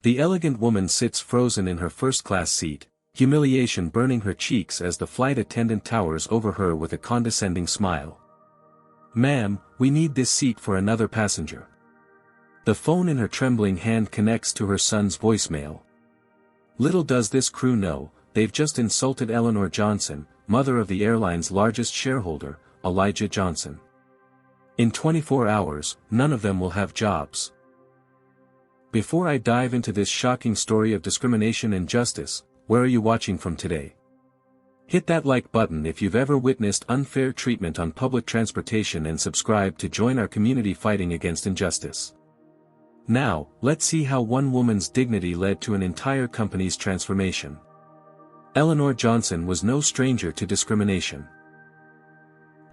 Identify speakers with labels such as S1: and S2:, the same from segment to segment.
S1: The elegant woman sits frozen in her first-class seat, humiliation burning her cheeks as the flight attendant towers over her with a condescending smile. "Ma'am, we need this seat for another passenger." The phone in her trembling hand connects to her son's voicemail. Little does this crew know, they've just insulted Eleanor Johnson, mother of the airline's largest shareholder, Elijah Johnson. In 24 hours, none of them will have jobs. Before I dive into this shocking story of discrimination and justice, where are you watching from today? Hit that like button if you've ever witnessed unfair treatment on public transportation and subscribe to join our community fighting against injustice. Now, let's see how one woman's dignity led to an entire company's transformation. Eleanor Johnson was no stranger to discrimination.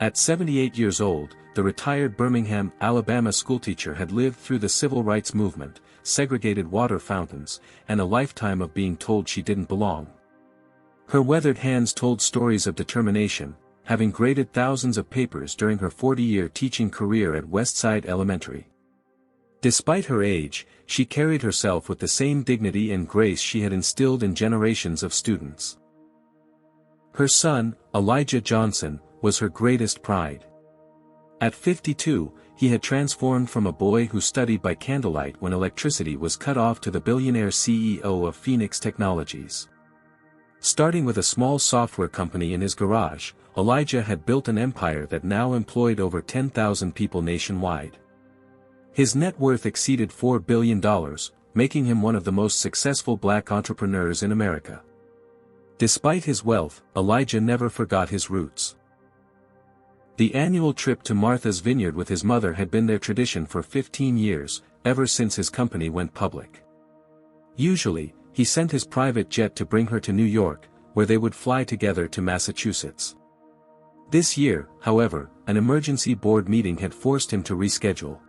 S1: At 78 years old, the retired Birmingham, Alabama schoolteacher had lived through the civil rights movement, segregated water fountains, and a lifetime of being told she didn't belong. Her weathered hands told stories of determination, having graded thousands of papers during her 40-year teaching career at Westside Elementary. Despite her age, she carried herself with the same dignity and grace she had instilled in generations of students. Her son, Elijah Johnson, was her greatest pride. At 52, he had transformed from a boy who studied by candlelight when electricity was cut off to the billionaire CEO of Phoenix Technologies. Starting with a small software company in his garage, Elijah had built an empire that now employed over 10,000 people nationwide. His net worth exceeded $4 billion, making him one of the most successful black entrepreneurs in America. Despite his wealth, Elijah never forgot his roots. The annual trip to Martha's Vineyard with his mother had been their tradition for 15 years, ever since his company went public. Usually, he sent his private jet to bring her to New York, where they would fly together to Massachusetts. This year, however, an emergency board meeting had forced him to reschedule.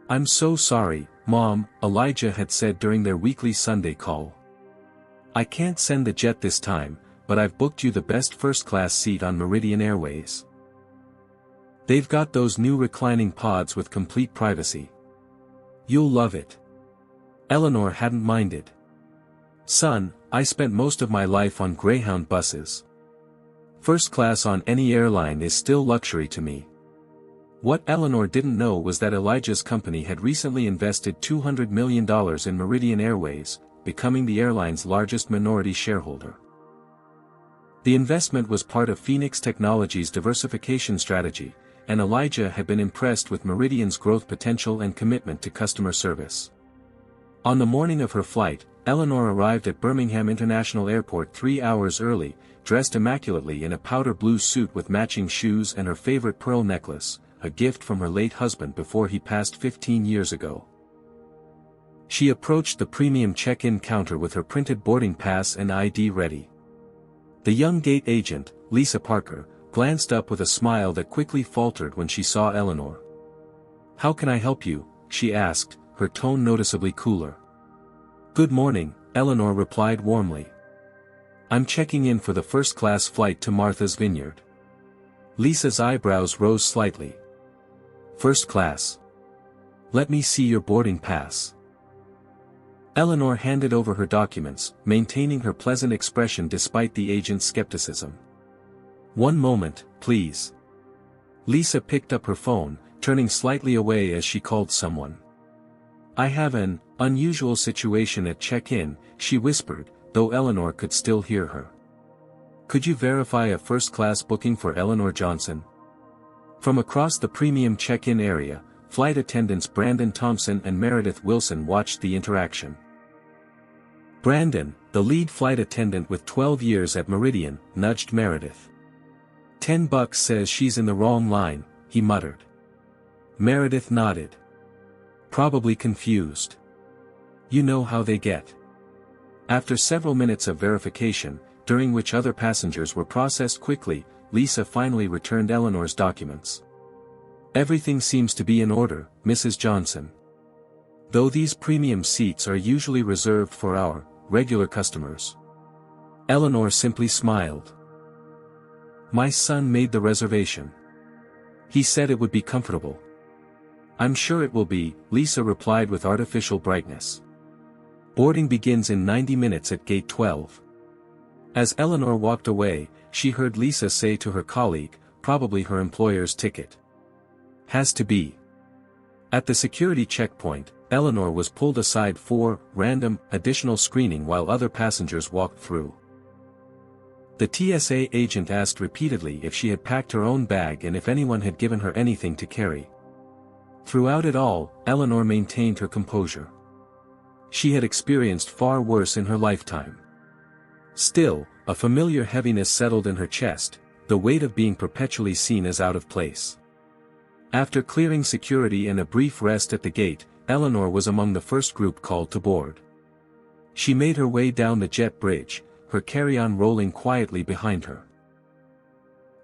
S1: "I'm so sorry, Mom," Elijah had said during their weekly Sunday call. "I can't send the jet this time, but I've booked you the best first-class seat on Meridian Airways. They've got those new reclining pods with complete privacy. You'll love it." Eleanor hadn't minded. "Son, I spent most of my life on Greyhound buses. First class on any airline is still luxury to me." What Eleanor didn't know was that Elijah's company had recently invested $200 million in Meridian Airways, becoming the airline's largest minority shareholder. The investment was part of Phoenix Technologies' diversification strategy, and Elijah had been impressed with Meridian's growth potential and commitment to customer service. On the morning of her flight, Eleanor arrived at Birmingham International Airport 3 hours early, dressed immaculately in a powder blue suit with matching shoes and her favorite pearl necklace, a gift from her late husband before he passed 15 years ago. She approached the premium check-in counter with her printed boarding pass and ID ready. The young gate agent, Lisa Parker, glanced up with a smile that quickly faltered when she saw Eleanor. "How can I help you?" she asked, her tone noticeably cooler. "Good morning," Eleanor replied warmly. "I'm checking in for the first-class flight to Martha's Vineyard." Lisa's eyebrows rose slightly. "First class? Let me see your boarding pass." Eleanor handed over her documents, maintaining her pleasant expression despite the agent's skepticism. "One moment, please." Lisa picked up her phone, turning slightly away as she called someone. "I have an unusual situation at check-in," she whispered, though Eleanor could still hear her. "Could you verify a first-class booking for Eleanor Johnson?" From across the premium check-in area, flight attendants Brandon Thompson and Meredith Wilson watched the interaction. Brandon, the lead flight attendant with 12 years at Meridian, nudged Meredith. $10 says she's in the wrong line," he muttered. Meredith nodded. Probably confused. You know how they get. After several minutes of verification, during which other passengers were processed quickly, Lisa finally returned Eleanor's documents. "Everything seems to be in order, Mrs. Johnson. Though these premium seats are usually reserved for our regular customers." Eleanor simply smiled. "My son made the reservation. He said it would be comfortable." "I'm sure it will be," Lisa replied with artificial brightness. Boarding begins in 90 minutes at gate 12. As Eleanor walked away, she heard Lisa say to her colleague, probably her employer's ticket. Has to be. At the security checkpoint, Eleanor was pulled aside for random, additional screening while other passengers walked through. The TSA agent asked repeatedly if she had packed her own bag and if anyone had given her anything to carry. Throughout it all, Eleanor maintained her composure. She had experienced far worse in her lifetime. Still, a familiar heaviness settled in her chest, the weight of being perpetually seen as out of place. After clearing security and a brief rest at the gate, Eleanor was among the first group called to board. She made her way down the jet bridge, her carry-on rolling quietly behind her.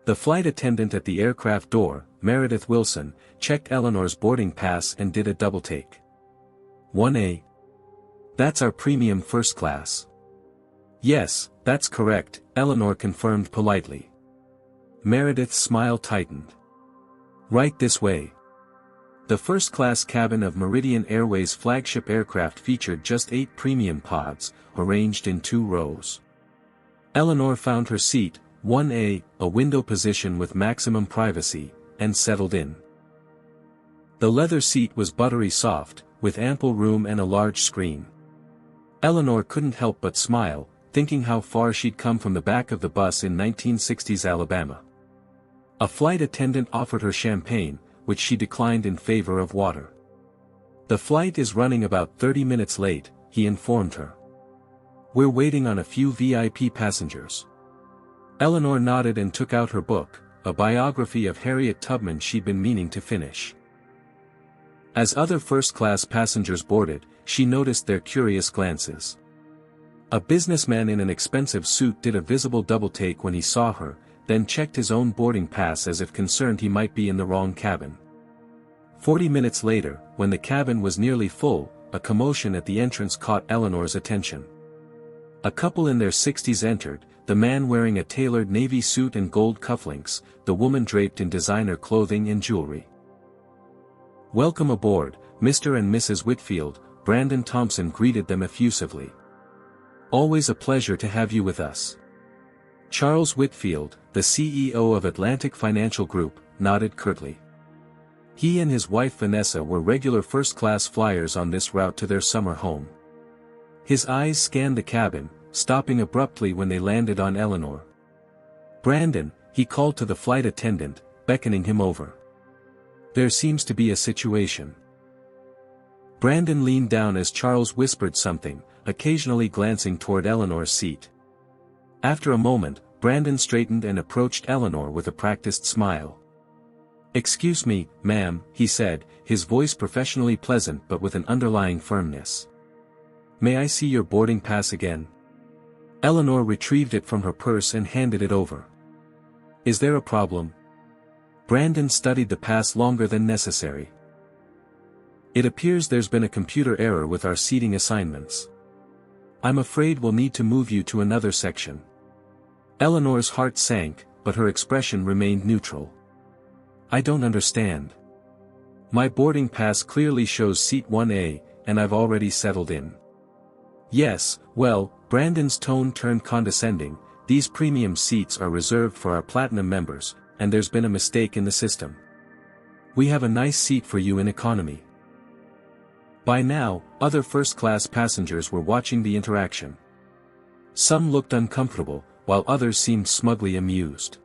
S1: The flight attendant at the aircraft door, Meredith Wilson, checked Eleanor's boarding pass and did a double-take. 1A. That's our premium first class. Yes, that's correct, Eleanor confirmed politely. Meredith's smile tightened. Right this way. The first-class cabin of Meridian Airways' flagship aircraft featured just 8 premium pods, arranged in 2 rows. Eleanor found her seat, 1A, a window position with maximum privacy, and settled in. The leather seat was buttery soft, with ample room and a large screen. Eleanor couldn't help but smile, thinking how far she'd come from the back of the bus in 1960s Alabama. A flight attendant offered her champagne, which she declined in favor of water. The flight is running about 30 minutes late, he informed her. We're waiting on a few VIP passengers. Eleanor nodded and took out her book, a biography of Harriet Tubman she'd been meaning to finish. As other first-class passengers boarded, she noticed their curious glances. A businessman in an expensive suit did a visible double-take when he saw her, then checked his own boarding pass as if concerned he might be in the wrong cabin. 40 minutes later, when the cabin was nearly full, a commotion at the entrance caught Eleanor's attention. A couple in their 60s entered, the man wearing a tailored navy suit and gold cufflinks, the woman draped in designer clothing and jewelry. Welcome aboard, Mr. and Mrs. Whitfield, Brandon Thompson greeted them effusively. Always a pleasure to have you with us. Charles Whitfield, the CEO of Atlantic Financial Group, nodded curtly. He and his wife Vanessa were regular first-class flyers on this route to their summer home. His eyes scanned the cabin, stopping abruptly when they landed on Eleanor. Brandon, he called to the flight attendant, beckoning him over. There seems to be a situation. Brandon leaned down as Charles whispered something, occasionally glancing toward Eleanor's seat. After a moment, Brandon straightened and approached Eleanor with a practiced smile. Excuse me, ma'am, he said, his voice professionally pleasant but with an underlying firmness. May I see your boarding pass again? Eleanor retrieved it from her purse and handed it over. Is there a problem? Brandon studied the pass longer than necessary. It appears there's been a computer error with our seating assignments. I'm afraid we'll need to move you to another section. Eleanor's heart sank, but her expression remained neutral. I don't understand. My boarding pass clearly shows seat 1A, and I've already settled in. Yes, well, Brandon's tone turned condescending, these premium seats are reserved for our platinum members, and there's been a mistake in the system. We have a nice seat for you in economy. By now, other first-class passengers were watching the interaction. Some looked uncomfortable, while others seemed smugly amused.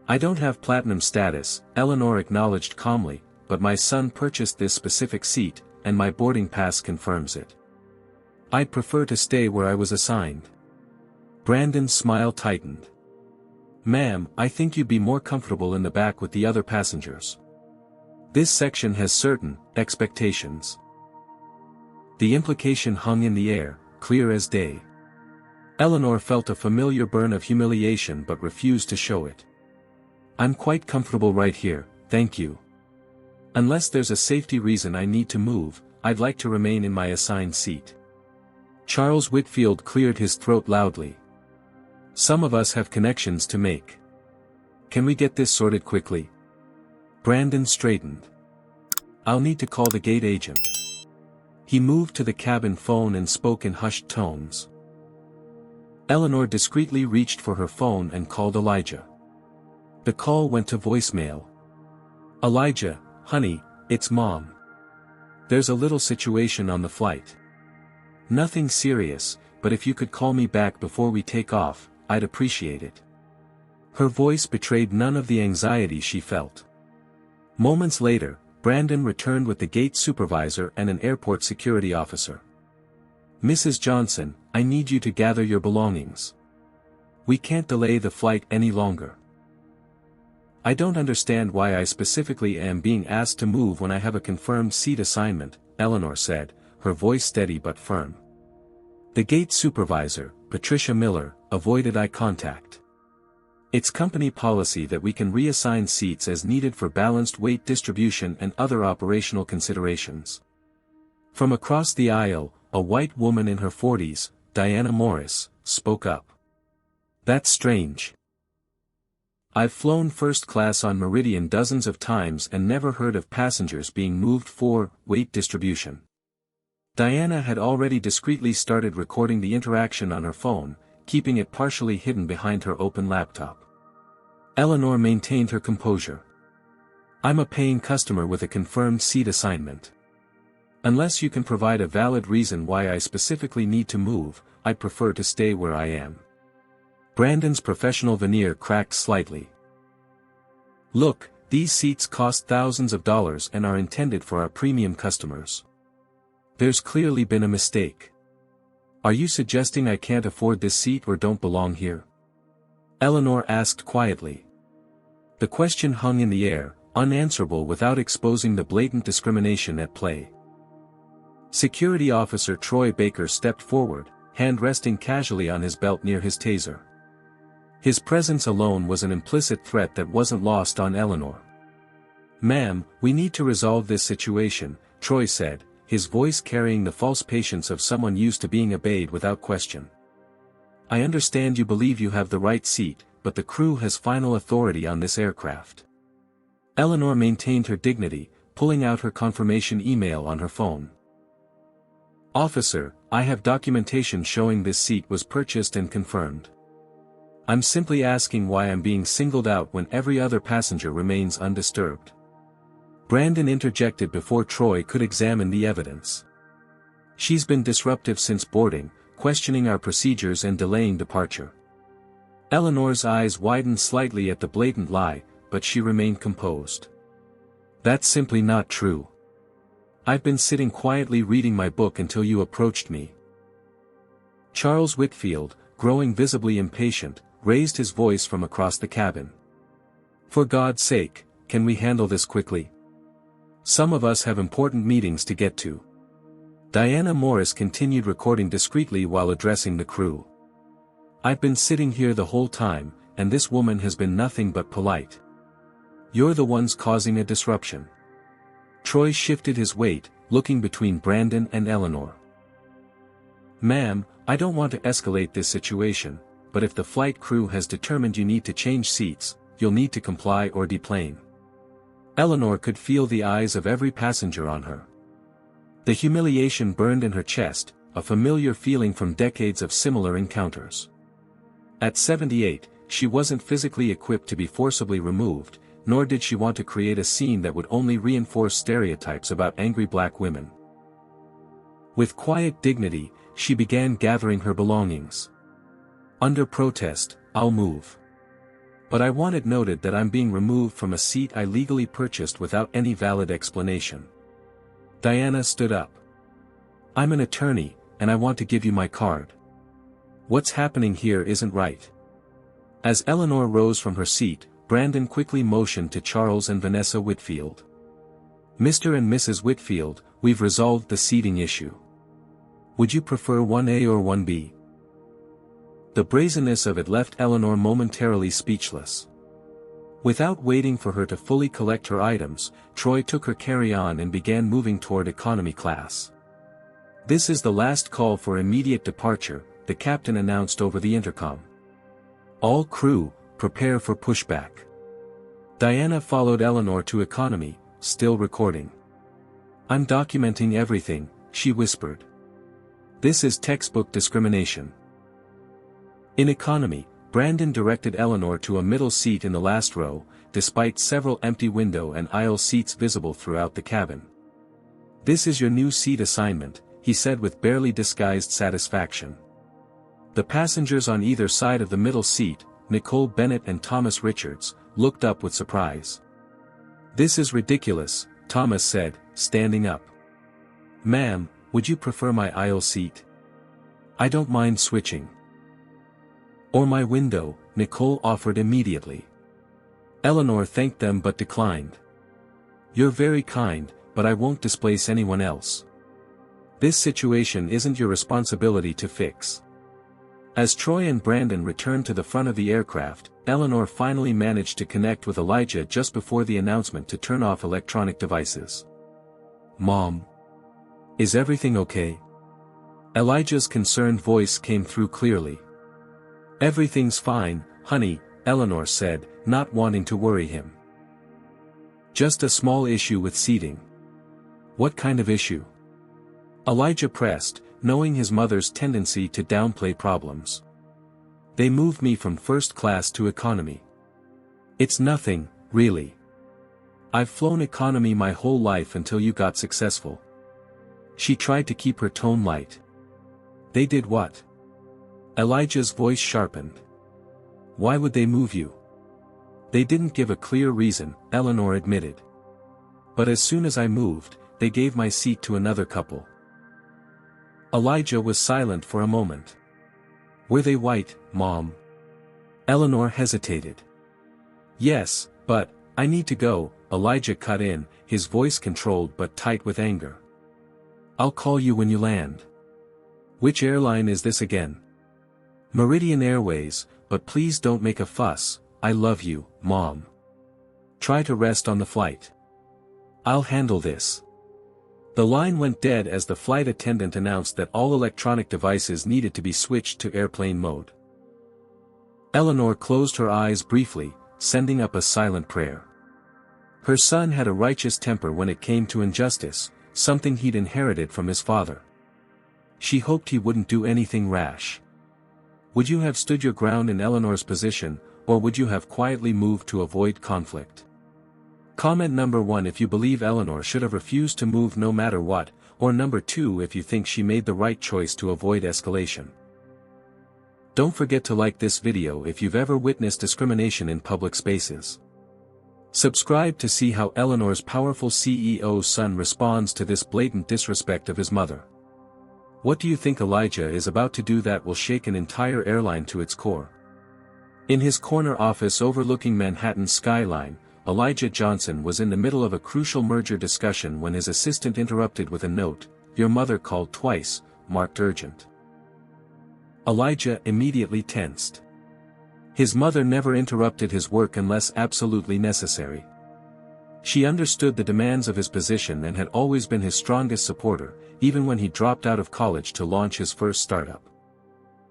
S1: I don't have platinum status, Eleanor acknowledged calmly, but my son purchased this specific seat, and my boarding pass confirms it. I'd prefer to stay where I was assigned. Brandon's smile tightened. Ma'am, I think you'd be more comfortable in the back with the other passengers. This section has certain expectations. The implication hung in the air, clear as day. Eleanor felt a familiar burn of humiliation but refused to show it. I'm quite comfortable right here, thank you. Unless there's a safety reason I need to move, I'd like to remain in my assigned seat. Charles Whitfield cleared his throat loudly. Some of us have connections to make. Can we get this sorted quickly? Brandon straightened. I'll need to call the gate agent. He moved to the cabin phone and spoke in hushed tones. Eleanor discreetly reached for her phone and called Elijah. The call went to voicemail. "Elijah, honey, it's Mom. There's a little situation on the flight. Nothing serious, but if you could call me back before we take off, I'd appreciate it." Her voice betrayed none of the anxiety she felt. Moments later, Brandon returned with the gate supervisor and an airport security officer. "Mrs. Johnson, I need you to gather your belongings. We can't delay the flight any longer." "I don't understand why I specifically am being asked to move when I have a confirmed seat assignment," Eleanor said, her voice steady but firm. The gate supervisor, Patricia Miller, avoided eye contact. "It's company policy that we can reassign seats as needed for balanced weight distribution and other operational considerations." From across the aisle, a white woman in her 40s, Diana Morris, spoke up. "That's strange. I've flown first class on Meridian dozens of times and never heard of passengers being moved for weight distribution." Diana had already discreetly started recording the interaction on her phone, keeping it partially hidden behind her open laptop. Eleanor maintained her composure. "I'm a paying customer with a confirmed seat assignment. Unless you can provide a valid reason why I specifically need to move, I'd prefer to stay where I am." Brandon's professional veneer cracked slightly. "Look, these seats cost thousands of dollars and are intended for our premium customers. There's clearly been a mistake. Are you suggesting I can't afford this seat or don't belong here?" Eleanor asked quietly. The question hung in the air, unanswerable without exposing the blatant discrimination at play. Security Officer Troy Baker stepped forward, hand resting casually on his belt near his taser. His presence alone was an implicit threat that wasn't lost on Eleanor. "Ma'am, we need to resolve this situation," Troy said, his voice carrying the false patience of someone used to being obeyed without question. "I understand you believe you have the right seat, but the crew has final authority on this aircraft." Eleanor maintained her dignity, pulling out her confirmation email on her phone. "Officer, I have documentation showing this seat was purchased and confirmed. I'm simply asking why I'm being singled out when every other passenger remains undisturbed." Brandon interjected before Troy could examine the evidence. "She's been disruptive since boarding, questioning our procedures and delaying departure." Eleanor's eyes widened slightly at the blatant lie, but she remained composed. "That's simply not true. I've been sitting quietly reading my book until you approached me." Charles Whitfield, growing visibly impatient, raised his voice from across the cabin. "For God's sake, can we handle this quickly? Some of us have important meetings to get to." Diana Morris continued recording discreetly while addressing the crew. "I've been sitting here the whole time, and this woman has been nothing but polite. You're the ones causing a disruption." Troy shifted his weight, looking between Brandon and Eleanor. "Ma'am, I don't want to escalate this situation, but if the flight crew has determined you need to change seats, you'll need to comply or deplane." Eleanor could feel the eyes of every passenger on her. The humiliation burned in her chest, a familiar feeling from decades of similar encounters. At 78, she wasn't physically equipped to be forcibly removed, nor did she want to create a scene that would only reinforce stereotypes about angry black women. With quiet dignity, she began gathering her belongings. "Under protest, I'll move. But I want it noted that I'm being removed from a seat I legally purchased without any valid explanation." Diana stood up. "I'm an attorney, and I want to give you my card. What's happening here isn't right." As Eleanor rose from her seat, Brandon quickly motioned to Charles and Vanessa Whitfield. "Mr. and Mrs. Whitfield, we've resolved the seating issue. Would you prefer 1A or 1B? The brazenness of it left Eleanor momentarily speechless. Without waiting for her to fully collect her items, Troy took her carry-on and began moving toward economy class. "This is the last call for immediate departure," the captain announced over the intercom. "All crew, prepare for pushback." Diana followed Eleanor to economy, still recording. "I'm documenting everything," she whispered. This is textbook discrimination. In economy, Brandon directed Eleanor to a middle seat in the last row, despite several empty window and aisle seats visible throughout the cabin. This is your new seat assignment, he said with barely disguised satisfaction. The passengers on either side of the middle seat, Nicole Bennett and Thomas Richards, looked up with surprise. This is ridiculous, Thomas said, standing up. Ma'am, would you prefer my aisle seat? I don't mind switching. Or my window, Nicole offered immediately. Eleanor thanked them but declined. You're very kind, but I won't displace anyone else. This situation isn't your responsibility to fix. As Troy and Brandon returned to the front of the aircraft, Eleanor finally managed to connect with Elijah just before the announcement to turn off electronic devices. Mom. Is everything okay? Elijah's concerned voice came through clearly. Everything's fine, honey, Eleanor said, not wanting to worry him. Just a small issue with seating. What kind of issue? Elijah pressed, knowing his mother's tendency to downplay problems. They moved me from first class to economy. It's nothing, really. I've flown economy my whole life until you got successful. She tried to keep her tone light. They did what? Elijah's voice sharpened. Why would they move you? They didn't give a clear reason, Eleanor admitted. But as soon as I moved, they gave my seat to another couple. Elijah was silent for a moment. Were they white, Mom? Eleanor hesitated. Yes, but, I need to go, Elijah cut in, his voice controlled but tight with anger. I'll call you when you land. Which airline is this again? Meridian Airways, but please don't make a fuss, I love you, Mom. Try to rest on the flight. I'll handle this. The line went dead as the flight attendant announced that all electronic devices needed to be switched to airplane mode. Eleanor closed her eyes briefly, sending up a silent prayer. Her son had a righteous temper when it came to injustice, something he'd inherited from his father. She hoped he wouldn't do anything rash. Would you have stood your ground in Eleanor's position, or would you have quietly moved to avoid conflict? Comment number 1 if you believe Eleanor should have refused to move no matter what, or number 2 if you think she made the right choice to avoid escalation. Don't forget to like this video if you've ever witnessed discrimination in public spaces. Subscribe to see how Eleanor's powerful CEO's son responds to this blatant disrespect of his mother. What do you think Elijah is about to do that will shake an entire airline to its core? In his corner office overlooking Manhattan's skyline, Elijah Johnson was in the middle of a crucial merger discussion when his assistant interrupted with a note, "Your mother called twice," marked urgent. Elijah immediately tensed. His mother never interrupted his work unless absolutely necessary. She understood the demands of his position and had always been his strongest supporter, even when he dropped out of college to launch his first startup.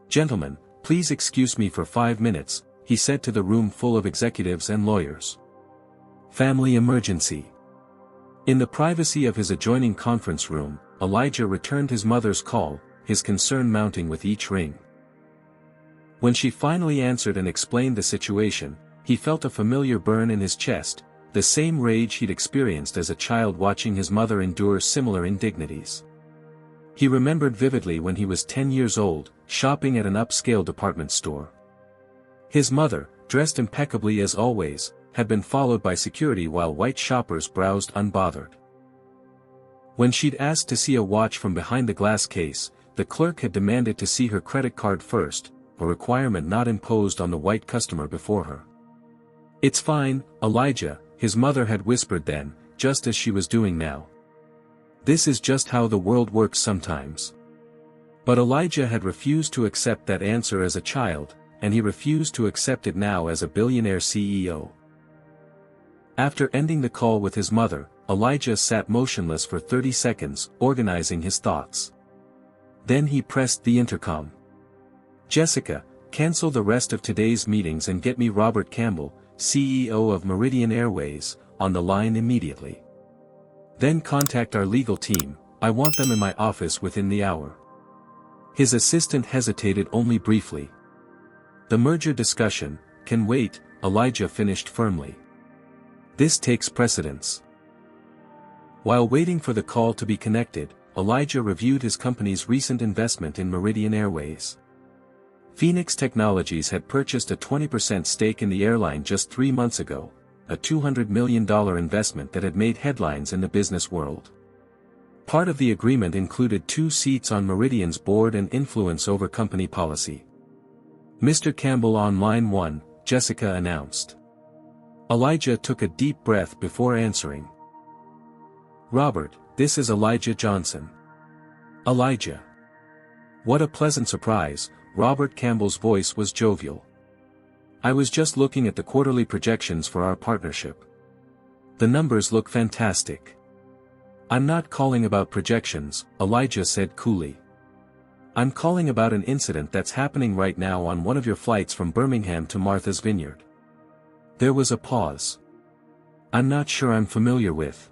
S1: "Gentlemen, please excuse me for 5 minutes," he said to the room full of executives and lawyers. Family emergency. In the privacy of his adjoining conference room, Elijah returned his mother's call, his concern mounting with each ring. When she finally answered and explained the situation, he felt a familiar burn in his chest, the same rage he'd experienced as a child watching his mother endure similar indignities. He remembered vividly when he was 10 years old, shopping at an upscale department store. His mother, dressed impeccably as always, had been followed by security while white shoppers browsed unbothered. When she'd asked to see a watch from behind the glass case, the clerk had demanded to see her credit card first, a requirement not imposed on the white customer before her. "It's fine, Elijah," his mother had whispered then, just as she was doing now. "This is just how the world works sometimes." But Elijah had refused to accept that answer as a child, and he refused to accept it now as a billionaire CEO. After ending the call with his mother, Elijah sat motionless for 30 seconds, organizing his thoughts. Then he pressed the intercom. "Jessica, cancel the rest of today's meetings and get me Robert Campbell, CEO of Meridian Airways, on the line immediately. Then contact our legal team, I want them in my office within the hour. His assistant hesitated only briefly. The merger discussion can wait, Elijah finished firmly. This takes precedence. While waiting for the call to be connected, Elijah reviewed his company's recent investment in Meridian Airways. Phoenix Technologies had purchased a 20% stake in the airline just 3 months ago, a $200 million investment that had made headlines in the business world. Part of the agreement included 2 seats on Meridian's board and influence over company policy. "Mr. Campbell on line 1, Jessica announced. Elijah took a deep breath before answering. "Robert, this is Elijah Johnson." "Elijah." What a pleasant surprise, Robert Campbell's voice was jovial. "I was just looking at the quarterly projections for our partnership. The numbers look fantastic." "I'm not calling about projections," Elijah said coolly. "I'm calling about an incident that's happening right now on one of your flights from Birmingham to Martha's Vineyard." There was a pause. "I'm not sure I'm familiar with."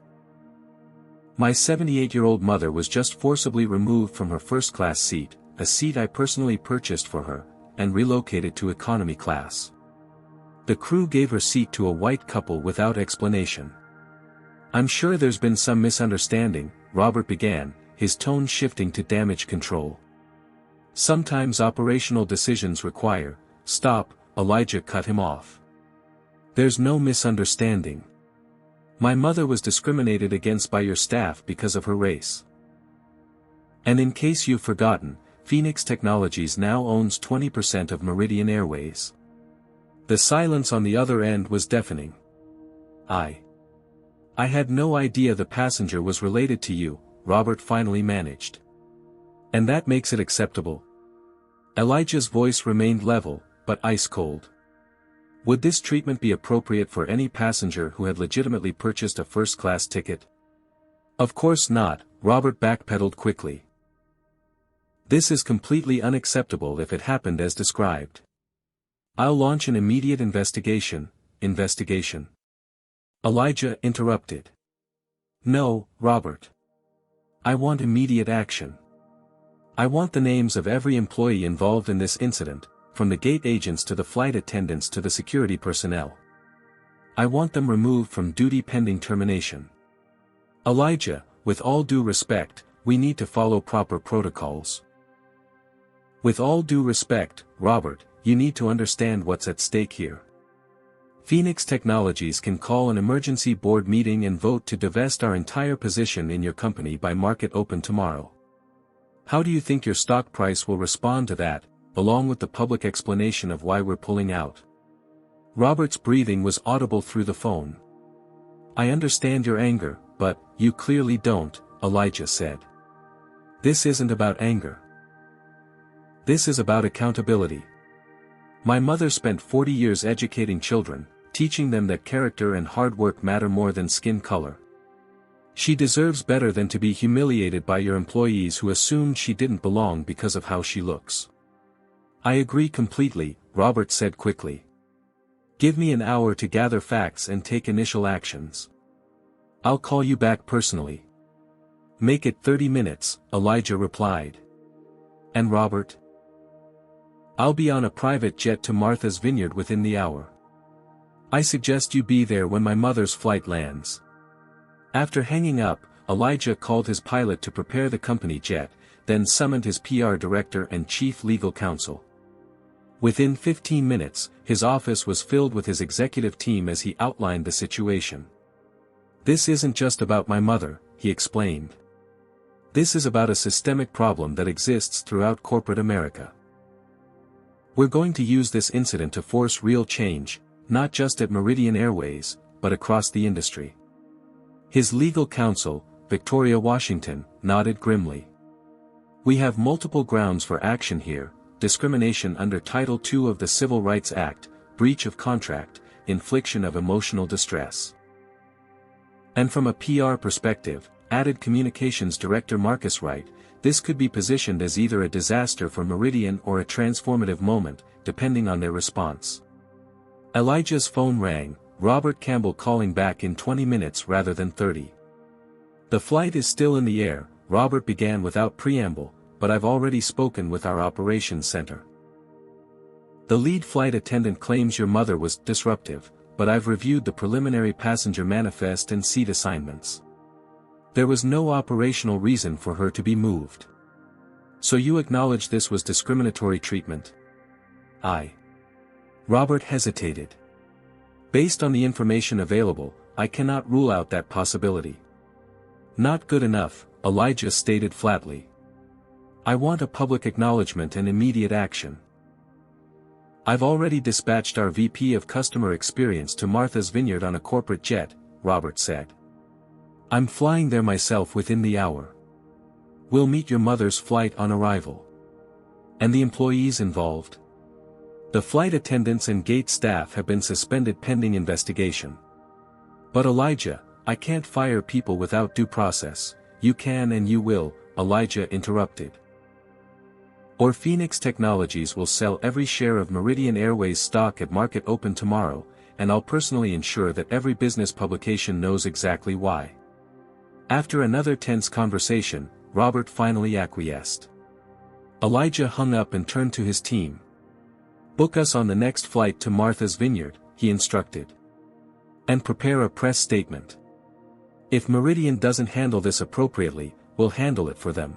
S1: "My 78-year-old mother was just forcibly removed from her first-class seat, a seat I personally purchased for her, and relocated to economy class. The crew gave her seat to a white couple without explanation." "I'm sure there's been some misunderstanding," Robert began, his tone shifting to damage control. "Sometimes operational decisions require—" "Stop," Elijah cut him off. "There's no misunderstanding. My mother was discriminated against by your staff because of her race. And in case you've forgotten, Phoenix Technologies now owns 20% of Meridian Airways." The silence on the other end was deafening. I had no idea the passenger was related to you," Robert finally managed. "And that makes it acceptable?" Elijah's voice remained level, but ice-cold. "Would this treatment be appropriate for any passenger who had legitimately purchased a first-class ticket?" "Of course not," Robert backpedaled quickly. "This is completely unacceptable if it happened as described. I'll launch an immediate investigation." Elijah interrupted. "No, Robert. I want immediate action. I want the names of every employee involved in this incident, from the gate agents to the flight attendants to the security personnel. I want them removed from duty pending termination. Elijah, with all due respect, we need to follow proper protocols." "With all due respect, Robert, you need to understand what's at stake here. Phoenix Technologies can call an emergency board meeting and vote to divest our entire position in your company by market open tomorrow. How do you think your stock price will respond to that, along with the public explanation of why we're pulling out?" Robert's breathing was audible through the phone. "I understand your anger, but you clearly don't," Elijah said. "This isn't about anger. This is about accountability. My mother spent 40 years educating children, teaching them that character and hard work matter more than skin color. She deserves better than to be humiliated by your employees who assumed she didn't belong because of how she looks." "I agree completely," Robert said quickly. "Give me an hour to gather facts and take initial actions. I'll call you back personally." "Make it 30 minutes, Elijah replied. "And Robert?" "I'll be on a private jet to Martha's Vineyard within the hour. I suggest you be there when my mother's flight lands." After hanging up, Elijah called his pilot to prepare the company jet, then summoned his PR director and chief legal counsel. Within 15 minutes, his office was filled with his executive team as he outlined the situation. "This isn't just about my mother," he explained. "This is about a systemic problem that exists throughout corporate America. We're going to use this incident to force real change, not just at Meridian Airways, but across the industry." His legal counsel, Victoria Washington, nodded grimly. "We have multiple grounds for action here: discrimination under Title II of the Civil Rights Act, breach of contract, infliction of emotional distress. And from a PR perspective," added Communications Director Marcus Wright, "this could be positioned as either a disaster for Meridian or a transformative moment, depending on their response." Elijah's phone rang, Robert Campbell calling back in 20 minutes rather than 30. "The flight is still in the air," Robert began without preamble, but I've already spoken with our operations center. The lead flight attendant claims your mother was disruptive, but I've reviewed the preliminary passenger manifest and seat assignments. There was no operational reason for her to be moved. So you acknowledge this was discriminatory treatment? Robert hesitated. Based on the information available, I cannot rule out that possibility. Not good enough, Elijah stated flatly. I want a public acknowledgement and immediate action. I've already dispatched our VP of Customer Experience to Martha's Vineyard on a corporate jet, Robert said. I'm flying there myself within the hour. We'll meet your mother's flight on arrival. And the employees involved? The flight attendants and gate staff have been suspended pending investigation. But Elijah, I can't fire people without due process. You can and you will, Elijah interrupted. Or Phoenix Technologies will sell every share of Meridian Airways stock at market open tomorrow, and I'll personally ensure that every business publication knows exactly why. After another tense conversation, Robert finally acquiesced. Elijah hung up and turned to his team. Book us on the next flight to Martha's Vineyard, he instructed. And prepare a press statement. If Meridian doesn't handle this appropriately, we'll handle it for them.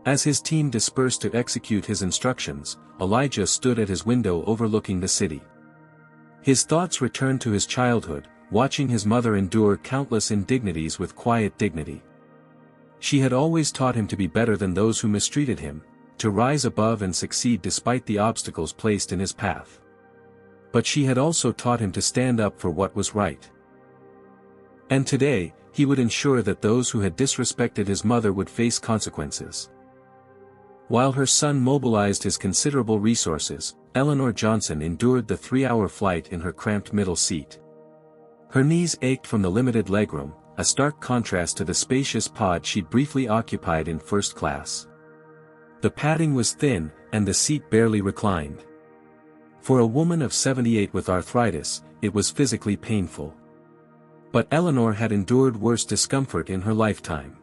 S1: As his team dispersed to execute his instructions, Elijah stood at his window overlooking the city. His thoughts returned to his childhood, watching his mother endure countless indignities with quiet dignity. She had always taught him to be better than those who mistreated him, to rise above and succeed despite the obstacles placed in his path. But she had also taught him to stand up for what was right. And today, he would ensure that those who had disrespected his mother would face consequences. While her son mobilized his considerable resources, Eleanor Johnson endured the 3-hour flight in her cramped middle seat. Her knees ached from the limited legroom, a stark contrast to the spacious pod she'd briefly occupied in first class. The padding was thin, and the seat barely reclined. For a woman of 78 with arthritis, it was physically painful. But Eleanor had endured worse discomfort in her lifetime.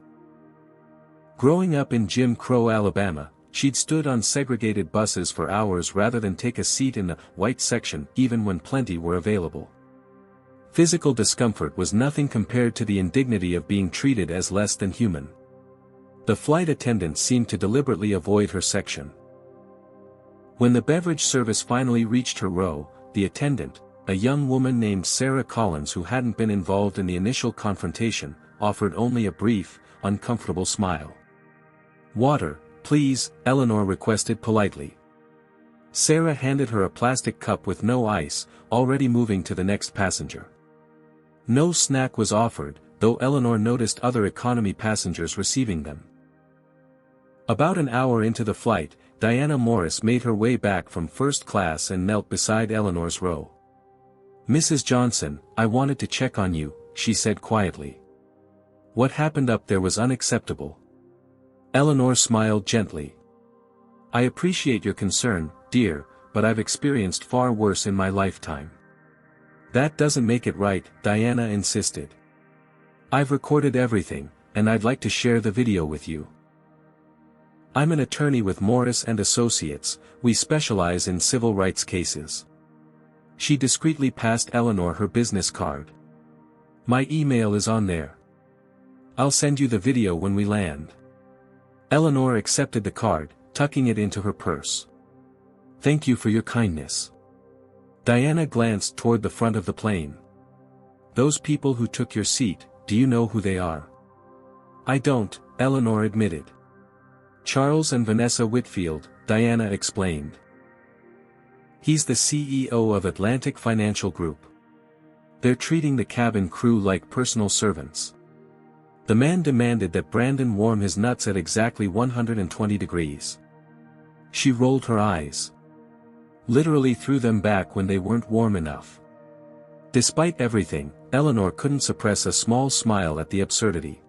S1: Growing up in Jim Crow, Alabama, she'd stood on segregated buses for hours rather than take a seat in the white section even when plenty were available. Physical discomfort was nothing compared to the indignity of being treated as less than human. The flight attendants seemed to deliberately avoid her section. When the beverage service finally reached her row, the attendant, a young woman named Sarah Collins who hadn't been involved in the initial confrontation, offered only a brief, uncomfortable smile. "Water, please," Eleanor requested politely. Sarah handed her a plastic cup with no ice, already moving to the next passenger. No snack was offered, though Eleanor noticed other economy passengers receiving them. About an hour into the flight, Diana Morris made her way back from first class and knelt beside Eleanor's row. "Mrs. Johnson, I wanted to check on you," she said quietly. "What happened up there was unacceptable." Eleanor smiled gently. "I appreciate your concern, dear, but I've experienced far worse in my lifetime." "That doesn't make it right," Diana insisted. "I've recorded everything, and I'd like to share the video with you. I'm an attorney with Morris & Associates, we specialize in civil rights cases." She discreetly passed Eleanor her business card. "My email is on there. I'll send you the video when we land." Eleanor accepted the card, tucking it into her purse. "Thank you for your kindness." Diana glanced toward the front of the plane. "Those people who took your seat, do you know who they are?" "I don't," Eleanor admitted. "Charles and Vanessa Whitfield," Diana explained. "He's the CEO of Atlantic Financial Group. They're treating the cabin crew like personal servants." The man demanded that Brandon warm his nuts at exactly 120 degrees. She rolled her eyes. Literally threw them back when they weren't warm enough. Despite everything, Eleanor couldn't suppress a small smile at the absurdity.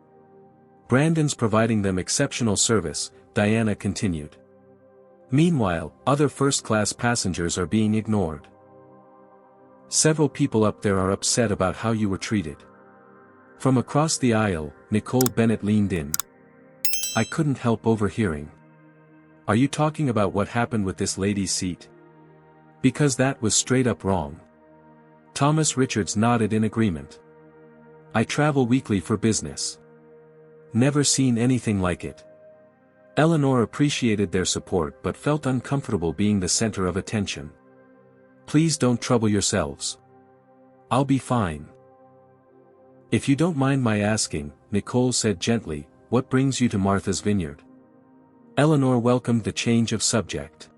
S1: "Brandon's providing them exceptional service," Diana continued. "Meanwhile, other first-class passengers are being ignored. Several people up there are upset about how you were treated." From across the aisle, Nicole Bennett leaned in. I couldn't help overhearing. "Are you talking about what happened with this lady's seat? Because that was straight up wrong." Thomas Richards nodded in agreement. "I travel weekly for business. Never seen anything like it." Eleanor appreciated their support but felt uncomfortable being the center of attention. "Please don't trouble yourselves. I'll be fine." "If you don't mind my asking," Nicole said gently, "what brings you to Martha's Vineyard?" Eleanor welcomed the change of subject.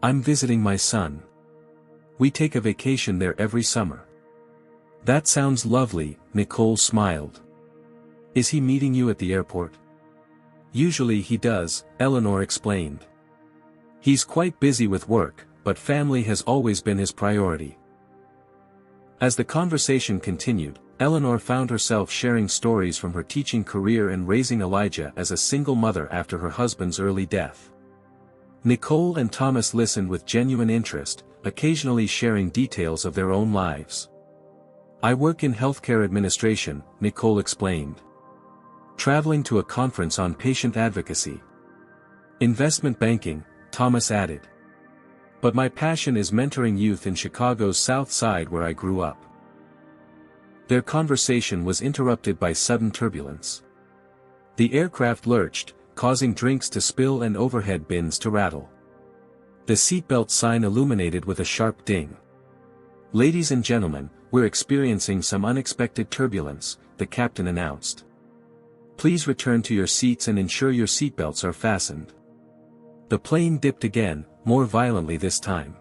S1: "I'm visiting my son. We take a vacation there every summer." "That sounds lovely," Nicole smiled. "Is he meeting you at the airport?" "Usually he does," Eleanor explained. "He's quite busy with work, but family has always been his priority." As the conversation continued, Eleanor found herself sharing stories from her teaching career and raising Elijah as a single mother after her husband's early death. Nicole and Thomas listened with genuine interest, occasionally sharing details of their own lives. "I work in healthcare administration," Nicole explained. "Traveling to a conference on patient advocacy." "Investment banking," Thomas added. "But my passion is mentoring youth in Chicago's South Side where I grew up." Their conversation was interrupted by sudden turbulence. The aircraft lurched, causing drinks to spill and overhead bins to rattle. The seatbelt sign illuminated with a sharp ding. "Ladies and gentlemen, we're experiencing some unexpected turbulence," the captain announced. "Please return to your seats and ensure your seatbelts are fastened." The plane dipped again, more violently this time.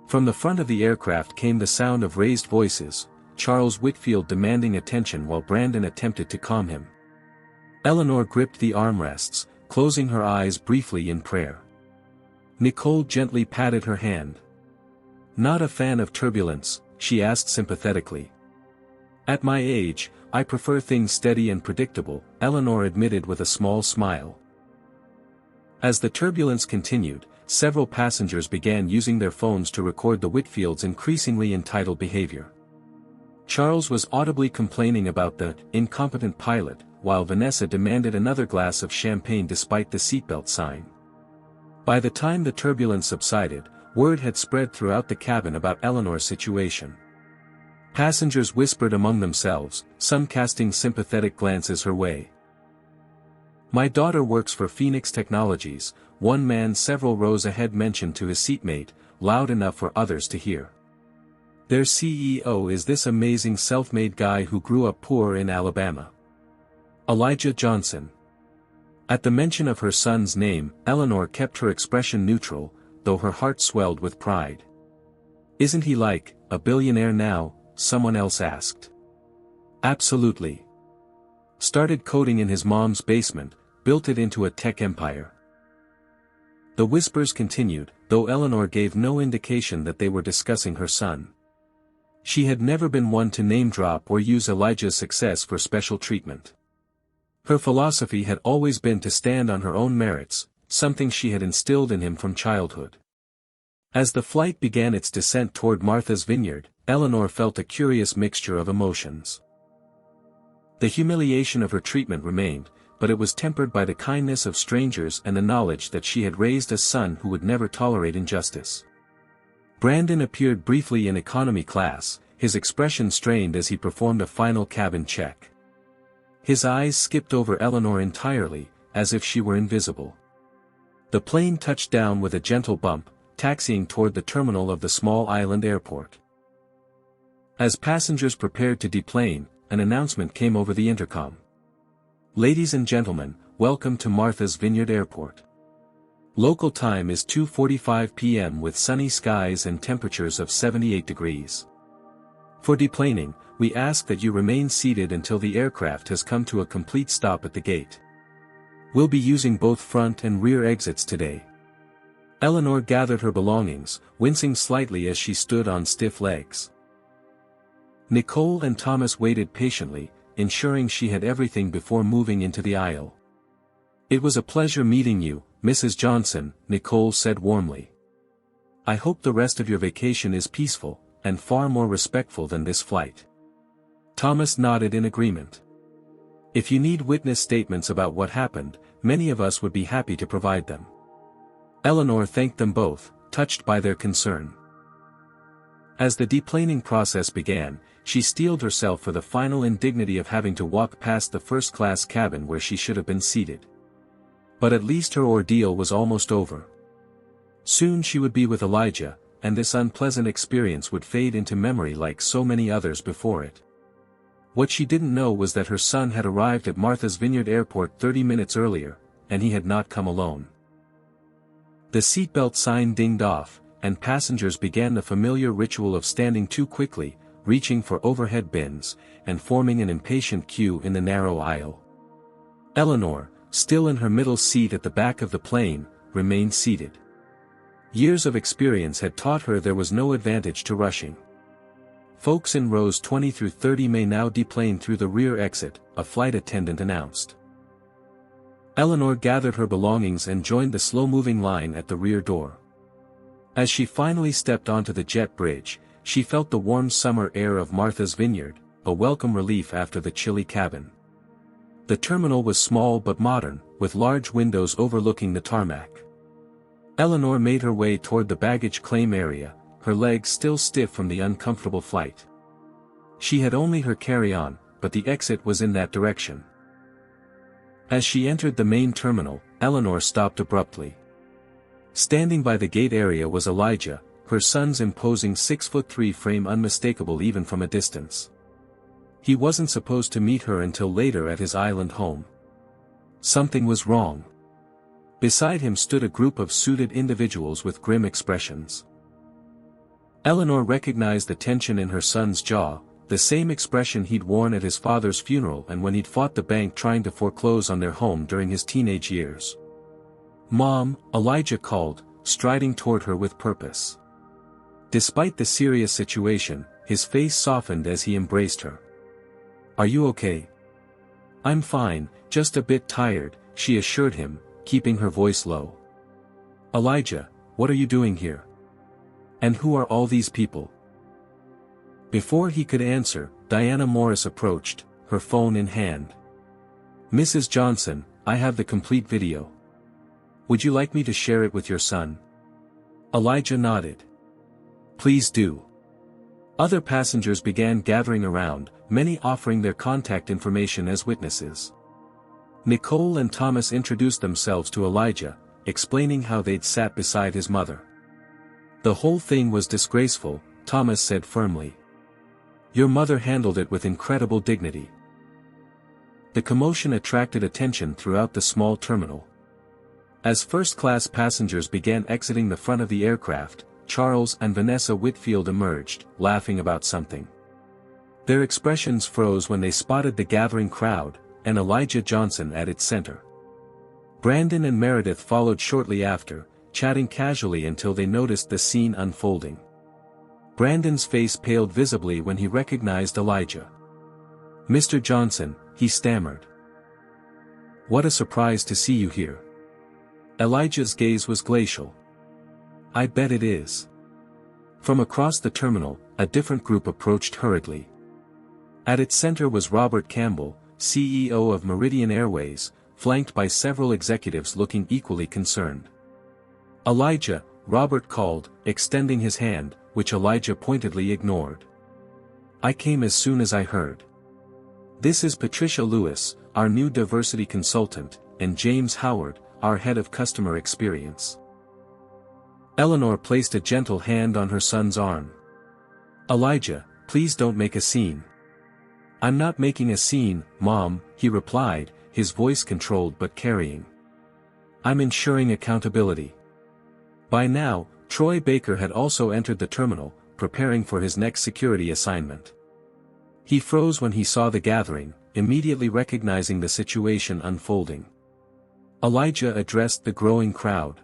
S1: From the front of the aircraft came the sound of raised voices, Charles Whitfield demanding attention while Brandon attempted to calm him. Eleanor gripped the armrests, closing her eyes briefly in prayer. Nicole gently patted her hand. "Not a fan of turbulence?" she asked sympathetically. "At my age, I prefer things steady and predictable," Eleanor admitted with a small smile. As the turbulence continued, several passengers began using their phones to record the Whitfields' increasingly entitled behavior. Charles was audibly complaining about the incompetent pilot, while Vanessa demanded another glass of champagne despite the seatbelt sign. By the time the turbulence subsided, word had spread throughout the cabin about Eleanor's situation. Passengers whispered among themselves, some casting sympathetic glances her way. "My daughter works for Phoenix Technologies," one man several rows ahead mentioned to his seatmate, loud enough for others to hear. "Their CEO is this amazing self-made guy who grew up poor in Alabama. Elijah Johnson." At the mention of her son's name, Eleanor kept her expression neutral, though her heart swelled with pride. "Isn't he like a billionaire now?" someone else asked. "Absolutely. Started coding in his mom's basement, built it into a tech empire." The whispers continued, though Eleanor gave no indication that they were discussing her son. She had never been one to name-drop or use Elijah's success for special treatment. Her philosophy had always been to stand on her own merits, something she had instilled in him from childhood. As the flight began its descent toward Martha's Vineyard, Eleanor felt a curious mixture of emotions. The humiliation of her treatment remained, but it was tempered by the kindness of strangers and the knowledge that she had raised a son who would never tolerate injustice. Brandon appeared briefly in economy class, his expression strained as he performed a final cabin check. His eyes skipped over Eleanor entirely, as if she were invisible. The plane touched down with a gentle bump, taxiing toward the terminal of the small island airport. As passengers prepared to deplane, an announcement came over the intercom. "Ladies and gentlemen, welcome to Martha's Vineyard Airport. Local time is 2:45 p.m. with sunny skies and temperatures of 78 degrees. For deplaning, we ask that you remain seated until the aircraft has come to a complete stop at the gate. We'll be using both front and rear exits today." Eleanor gathered her belongings, wincing slightly as she stood on stiff legs. Nicole and Thomas waited patiently, ensuring she had everything before moving into the aisle. "It was a pleasure meeting you, Mrs. Johnson," Nicole said warmly. "I hope the rest of your vacation is peaceful, and far more respectful than this flight." Thomas nodded in agreement. If you need witness statements about what happened, many of us would be happy to provide them. Eleanor thanked them both, touched by their concern. As the deplaning process began, she steeled herself for the final indignity of having to walk past the first-class cabin where she should have been seated. But at least her ordeal was almost over. Soon she would be with Elijah, and this unpleasant experience would fade into memory like so many others before it. What she didn't know was that her son had arrived at Martha's Vineyard Airport 30 minutes earlier, and he had not come alone. The seatbelt sign dinged off, and passengers began the familiar ritual of standing too quickly, reaching for overhead bins, and forming an impatient queue in the narrow aisle. Eleanor, still in her middle seat at the back of the plane, remained seated. Years of experience had taught her there was no advantage to rushing. Folks in rows 20 through 30 may now deplane through the rear exit, a flight attendant announced. Eleanor gathered her belongings and joined the slow-moving line at the rear door. As she finally stepped onto the jet bridge, she felt the warm summer air of Martha's Vineyard, a welcome relief after the chilly cabin. The terminal was small but modern, with large windows overlooking the tarmac. Eleanor made her way toward the baggage claim area, her legs still stiff from the uncomfortable flight. She had only her carry-on, but the exit was in that direction. As she entered the main terminal, Eleanor stopped abruptly. Standing by the gate area was Elijah, her son's imposing 6'3" frame unmistakable even from a distance. He wasn't supposed to meet her until later at his island home. Something was wrong. Beside him stood a group of suited individuals with grim expressions. Eleanor recognized the tension in her son's jaw, the same expression he'd worn at his father's funeral and when he'd fought the bank trying to foreclose on their home during his teenage years. "Mom," Elijah called, striding toward her with purpose. Despite the serious situation, his face softened as he embraced her. "Are you okay?" "I'm fine, just a bit tired," she assured him, keeping her voice low. "Elijah, what are you doing here? And who are all these people?" Before he could answer, Diana Morris approached, her phone in hand. "Mrs. Johnson, I have the complete video. Would you like me to share it with your son?" Elijah nodded. "Please do." Other passengers began gathering around, many offering their contact information as witnesses. Nicole and Thomas introduced themselves to Elijah, explaining how they'd sat beside his mother. "The whole thing was disgraceful," Thomas said firmly. "Your mother handled it with incredible dignity." The commotion attracted attention throughout the small terminal. As first-class passengers began exiting the front of the aircraft, Charles and Vanessa Whitfield emerged, laughing about something. Their expressions froze when they spotted the gathering crowd, and Elijah Johnson at its center. Brandon and Meredith followed shortly after, chatting casually until they noticed the scene unfolding. Brandon's face paled visibly when he recognized Elijah. "Mr. Johnson," he stammered. "What a surprise to see you here." Elijah's gaze was glacial. "I bet it is." From across the terminal, a different group approached hurriedly. At its center was Robert Campbell, CEO of Meridian Airways, flanked by several executives looking equally concerned. "Elijah," Robert called, extending his hand, which Elijah pointedly ignored. "I came as soon as I heard. This is Patricia Lewis, our new diversity consultant, and James Howard, our head of customer experience." Eleanor placed a gentle hand on her son's arm. "Elijah, please don't make a scene." "I'm not making a scene, Mom," he replied, his voice controlled but carrying. "I'm ensuring accountability." By now, Troy Baker had also entered the terminal, preparing for his next security assignment. He froze when he saw the gathering, immediately recognizing the situation unfolding. Elijah addressed the growing crowd.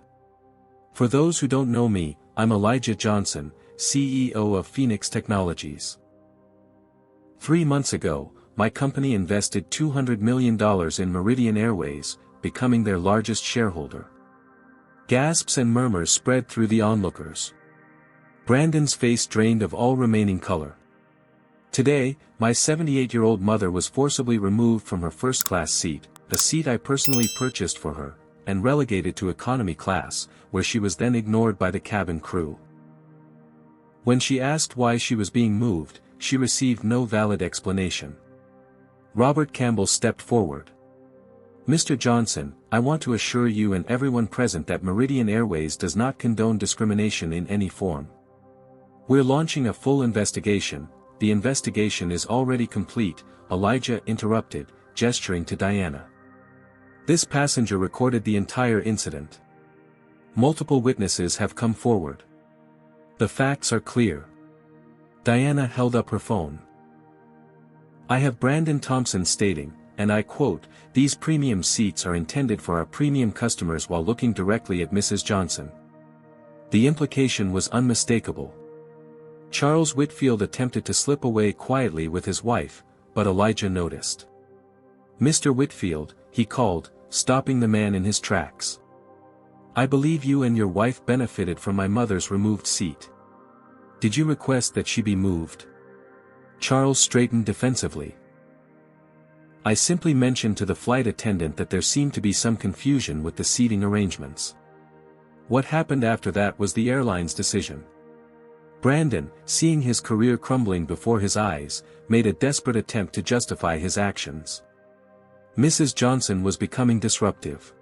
S1: "For those who don't know me, I'm Elijah Johnson, CEO of Phoenix Technologies. 3 months ago, my company invested $200 million in Meridian Airways, becoming their largest shareholder." Gasps and murmurs spread through the onlookers. Brandon's face drained of all remaining color. Today, my 78-year-old mother was forcibly removed from her first-class seat, a seat I personally purchased for her, and relegated to economy class, where she was then ignored by the cabin crew. When she asked why she was being moved, she received no valid explanation. Robert Campbell stepped forward. "Mr. Johnson, I want to assure you and everyone present that Meridian Airways does not condone discrimination in any form. We're launching a full investigation." "The investigation is already complete," Elijah interrupted, gesturing to Diana. "This passenger recorded the entire incident. Multiple witnesses have come forward. The facts are clear." Diana held up her phone. "I have Brandon Thompson stating, and I quote, 'These premium seats are intended for our premium customers,' while looking directly at Mrs. Johnson." The implication was unmistakable. Charles Whitfield attempted to slip away quietly with his wife, but Elijah noticed. "Mr. Whitfield," he called, stopping the man in his tracks. "I believe you and your wife benefited from my mother's removed seat. Did you request that she be moved?" Charles straightened defensively. "I simply mentioned to the flight attendant that there seemed to be some confusion with the seating arrangements. What happened after that was the airline's decision." Brandon, seeing his career crumbling before his eyes, made a desperate attempt to justify his actions. "Mrs. Johnson was becoming disruptive.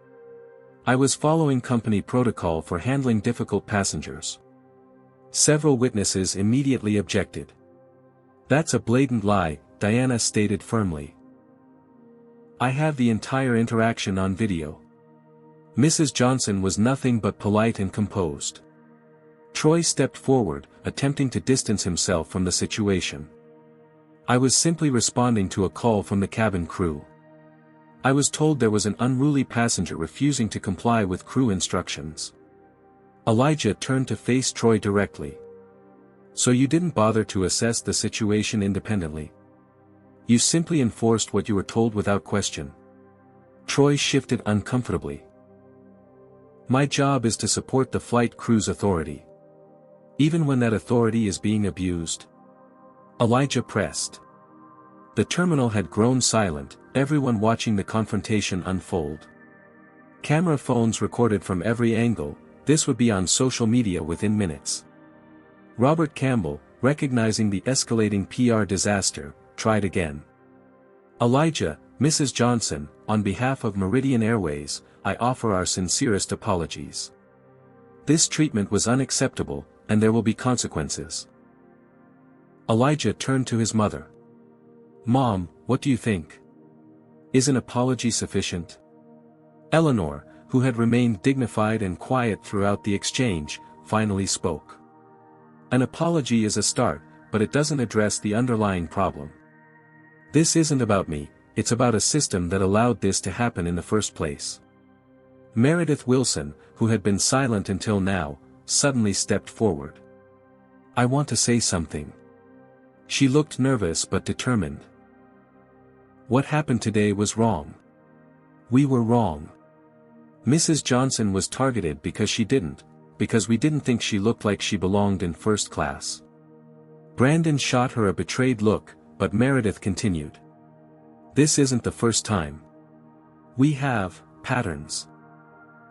S1: I was following company protocol for handling difficult passengers." Several witnesses immediately objected. "That's a blatant lie," Diana stated firmly. "I have the entire interaction on video. Mrs. Johnson was nothing but polite and composed." Troy stepped forward, attempting to distance himself from the situation. "I was simply responding to a call from the cabin crew. I was told there was an unruly passenger refusing to comply with crew instructions." Elijah turned to face Troy directly. "So you didn't bother to assess the situation independently? You simply enforced what you were told without question?" Troy shifted uncomfortably. "My job is to support the flight crew's authority. Even when that authority is being abused." Elijah pressed. The terminal had grown silent, everyone watching the confrontation unfold. Camera phones recorded from every angle, this would be on social media within minutes. Robert Campbell, recognizing the escalating PR disaster, tried again. "Elijah, Mrs. Johnson, on behalf of Meridian Airways, I offer our sincerest apologies. This treatment was unacceptable, and there will be consequences." Elijah turned to his mother. "Mom, what do you think? Is an apology sufficient?" Eleanor, who had remained dignified and quiet throughout the exchange, finally spoke. "An apology is a start, but it doesn't address the underlying problem. This isn't about me, it's about a system that allowed this to happen in the first place." Meredith Wilson, who had been silent until now, suddenly stepped forward. "I want to say something." She looked nervous but determined. "What happened today was wrong. We were wrong. Mrs. Johnson was targeted because we didn't think she looked like she belonged in first class." Brandon shot her a betrayed look, but Meredith continued. "This isn't the first time. We have patterns.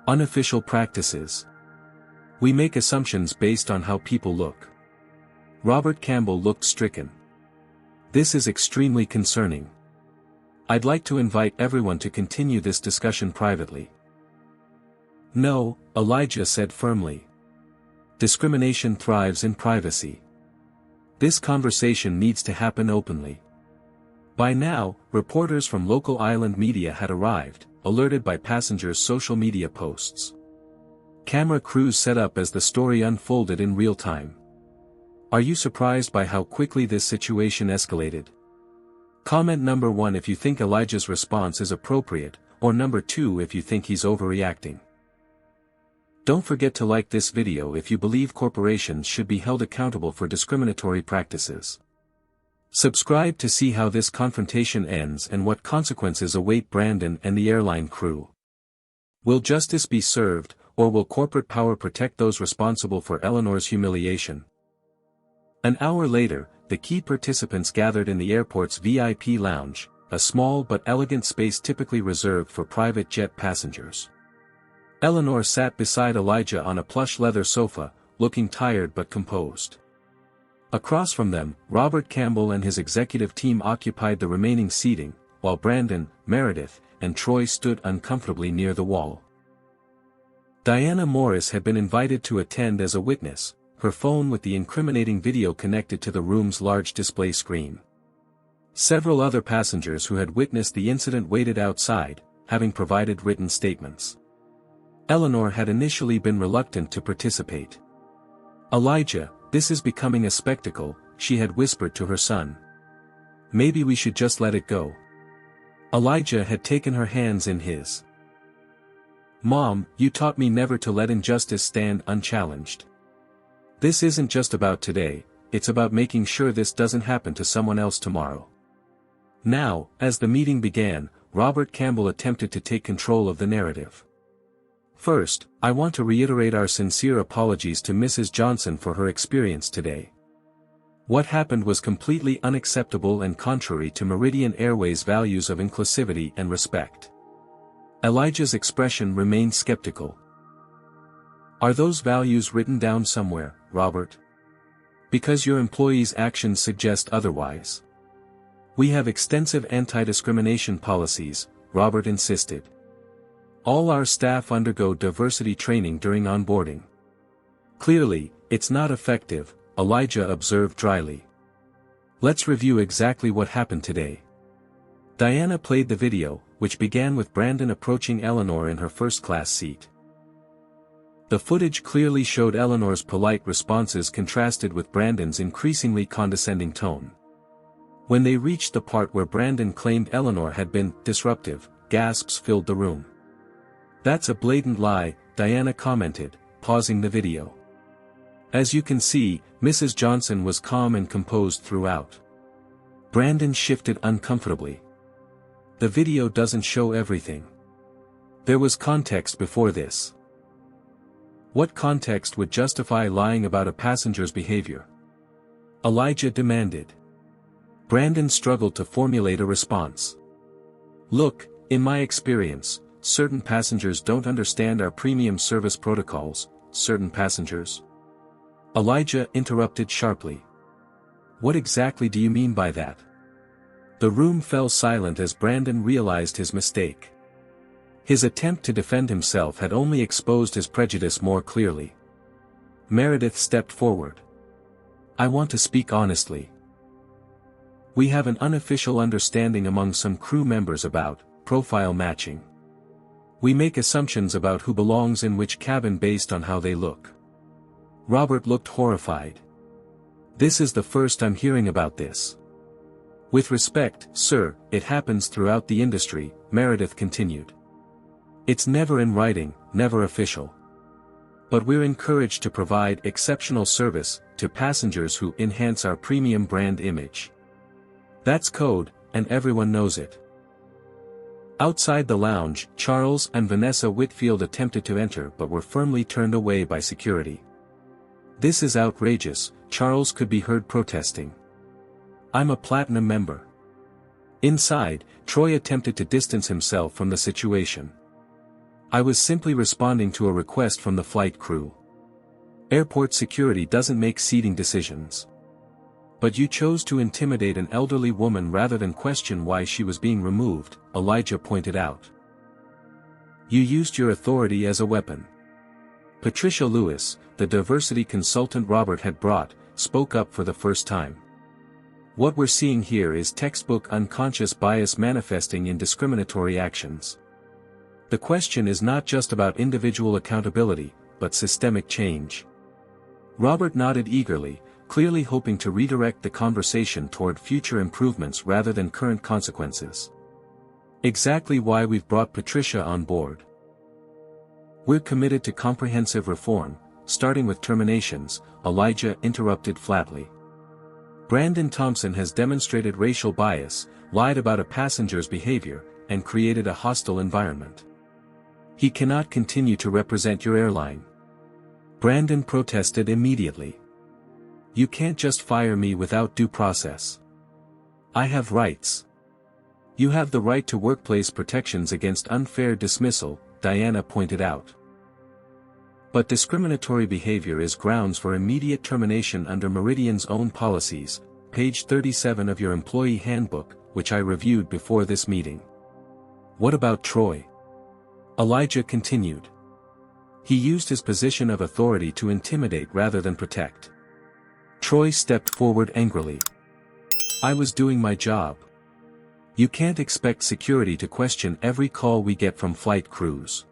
S1: Unofficial practices. We make assumptions based on how people look." Robert Campbell looked stricken. "This is extremely concerning. I'd like to invite everyone to continue this discussion privately." "No," Elijah said firmly. "Discrimination thrives in privacy. This conversation needs to happen openly." By now, reporters from local island media had arrived, alerted by passengers' social media posts. Camera crews set up as the story unfolded in real time. Are you surprised by how quickly this situation escalated? Comment number 1 if you think Elijah's response is appropriate, or number 2 if you think he's overreacting. Don't forget to like this video if you believe corporations should be held accountable for discriminatory practices. Subscribe to see how this confrontation ends and what consequences await Brandon and the airline crew. Will justice be served, or will corporate power protect those responsible for Eleanor's humiliation? An hour later, the key participants gathered in the airport's VIP lounge, a small but elegant space typically reserved for private jet passengers. Eleanor sat beside Elijah on a plush leather sofa, looking tired but composed. Across from them, Robert Campbell and his executive team occupied the remaining seating, while Brandon, Meredith, and Troy stood uncomfortably near the wall. Diana Morris had been invited to attend as a witness, her phone with the incriminating video connected to the room's large display screen. Several other passengers who had witnessed the incident waited outside, having provided written statements. Eleanor had initially been reluctant to participate. "Elijah, this is becoming a spectacle," she had whispered to her son. "Maybe we should just let it go." Elijah had taken her hands in his. "Mom, you taught me never to let injustice stand unchallenged. This isn't just about today, it's about making sure this doesn't happen to someone else tomorrow." Now, as the meeting began, Robert Campbell attempted to take control of the narrative. "First, I want to reiterate our sincere apologies to Mrs. Johnson for her experience today. What happened was completely unacceptable and contrary to Meridian Airways' values of inclusivity and respect." Elijah's expression remained skeptical. "Are those values written down somewhere, Robert? Because your employees' actions suggest otherwise." "We have extensive anti-discrimination policies," Robert insisted. "All our staff undergo diversity training during onboarding." "Clearly, it's not effective," Elijah observed dryly. "Let's review exactly what happened today." Diana played the video, which began with Brandon approaching Eleanor in her first-class seat. The footage clearly showed Eleanor's polite responses contrasted with Brandon's increasingly condescending tone. When they reached the part where Brandon claimed Eleanor had been disruptive, gasps filled the room. "That's a blatant lie," Diana commented, pausing the video. As you can see, Mrs. Johnson was calm and composed throughout. Brandon shifted uncomfortably. "The video doesn't show everything. There was context before this." "What context would justify lying about a passenger's behavior?" Elijah demanded. Brandon struggled to formulate a response. "Look, in my experience, certain passengers don't understand our premium service protocols." "Certain passengers?" Elijah interrupted sharply. "What exactly do you mean by that?" The room fell silent as Brandon realized his mistake. His attempt to defend himself had only exposed his prejudice more clearly. Meredith stepped forward. "I want to speak honestly. We have an unofficial understanding among some crew members about profile matching. We make assumptions about who belongs in which cabin based on how they look." Robert looked horrified. "This is the first I'm hearing about this." "With respect, sir, it happens throughout the industry," Meredith continued. "It's never in writing, never official. But we're encouraged to provide exceptional service to passengers who enhance our premium brand image. That's code, and everyone knows it." Outside the lounge, Charles and Vanessa Whitfield attempted to enter but were firmly turned away by security. "This is outrageous," Charles could be heard protesting. "I'm a platinum member." Inside, Troy attempted to distance himself from the situation. "I was simply responding to a request from the flight crew. Airport security doesn't make seating decisions." "But you chose to intimidate an elderly woman rather than question why she was being removed," Elijah pointed out. "You used your authority as a weapon." Patricia Lewis, the diversity consultant Robert had brought, spoke up for the first time. "What we're seeing here is textbook unconscious bias manifesting in discriminatory actions. The question is not just about individual accountability, but systemic change." Robert nodded eagerly, clearly hoping to redirect the conversation toward future improvements rather than current consequences. "Exactly why we've brought Patricia on board. We're committed to comprehensive reform, starting with terminations," Elijah interrupted flatly. "Brandon Thompson has demonstrated racial bias, lied about a passenger's behavior, and created a hostile environment. He cannot continue to represent your airline." Brandon protested immediately. You can't just fire me without due process. I have rights. You have the right to workplace protections against unfair dismissal, Diana pointed out. But discriminatory behavior is grounds for immediate termination under Meridian's own policies, page 37 of your employee handbook, which I reviewed before this meeting. What about Troy? Elijah continued. He used his position of authority to intimidate rather than protect. Troy stepped forward angrily. I was doing my job. You can't expect security to question every call we get from flight crews.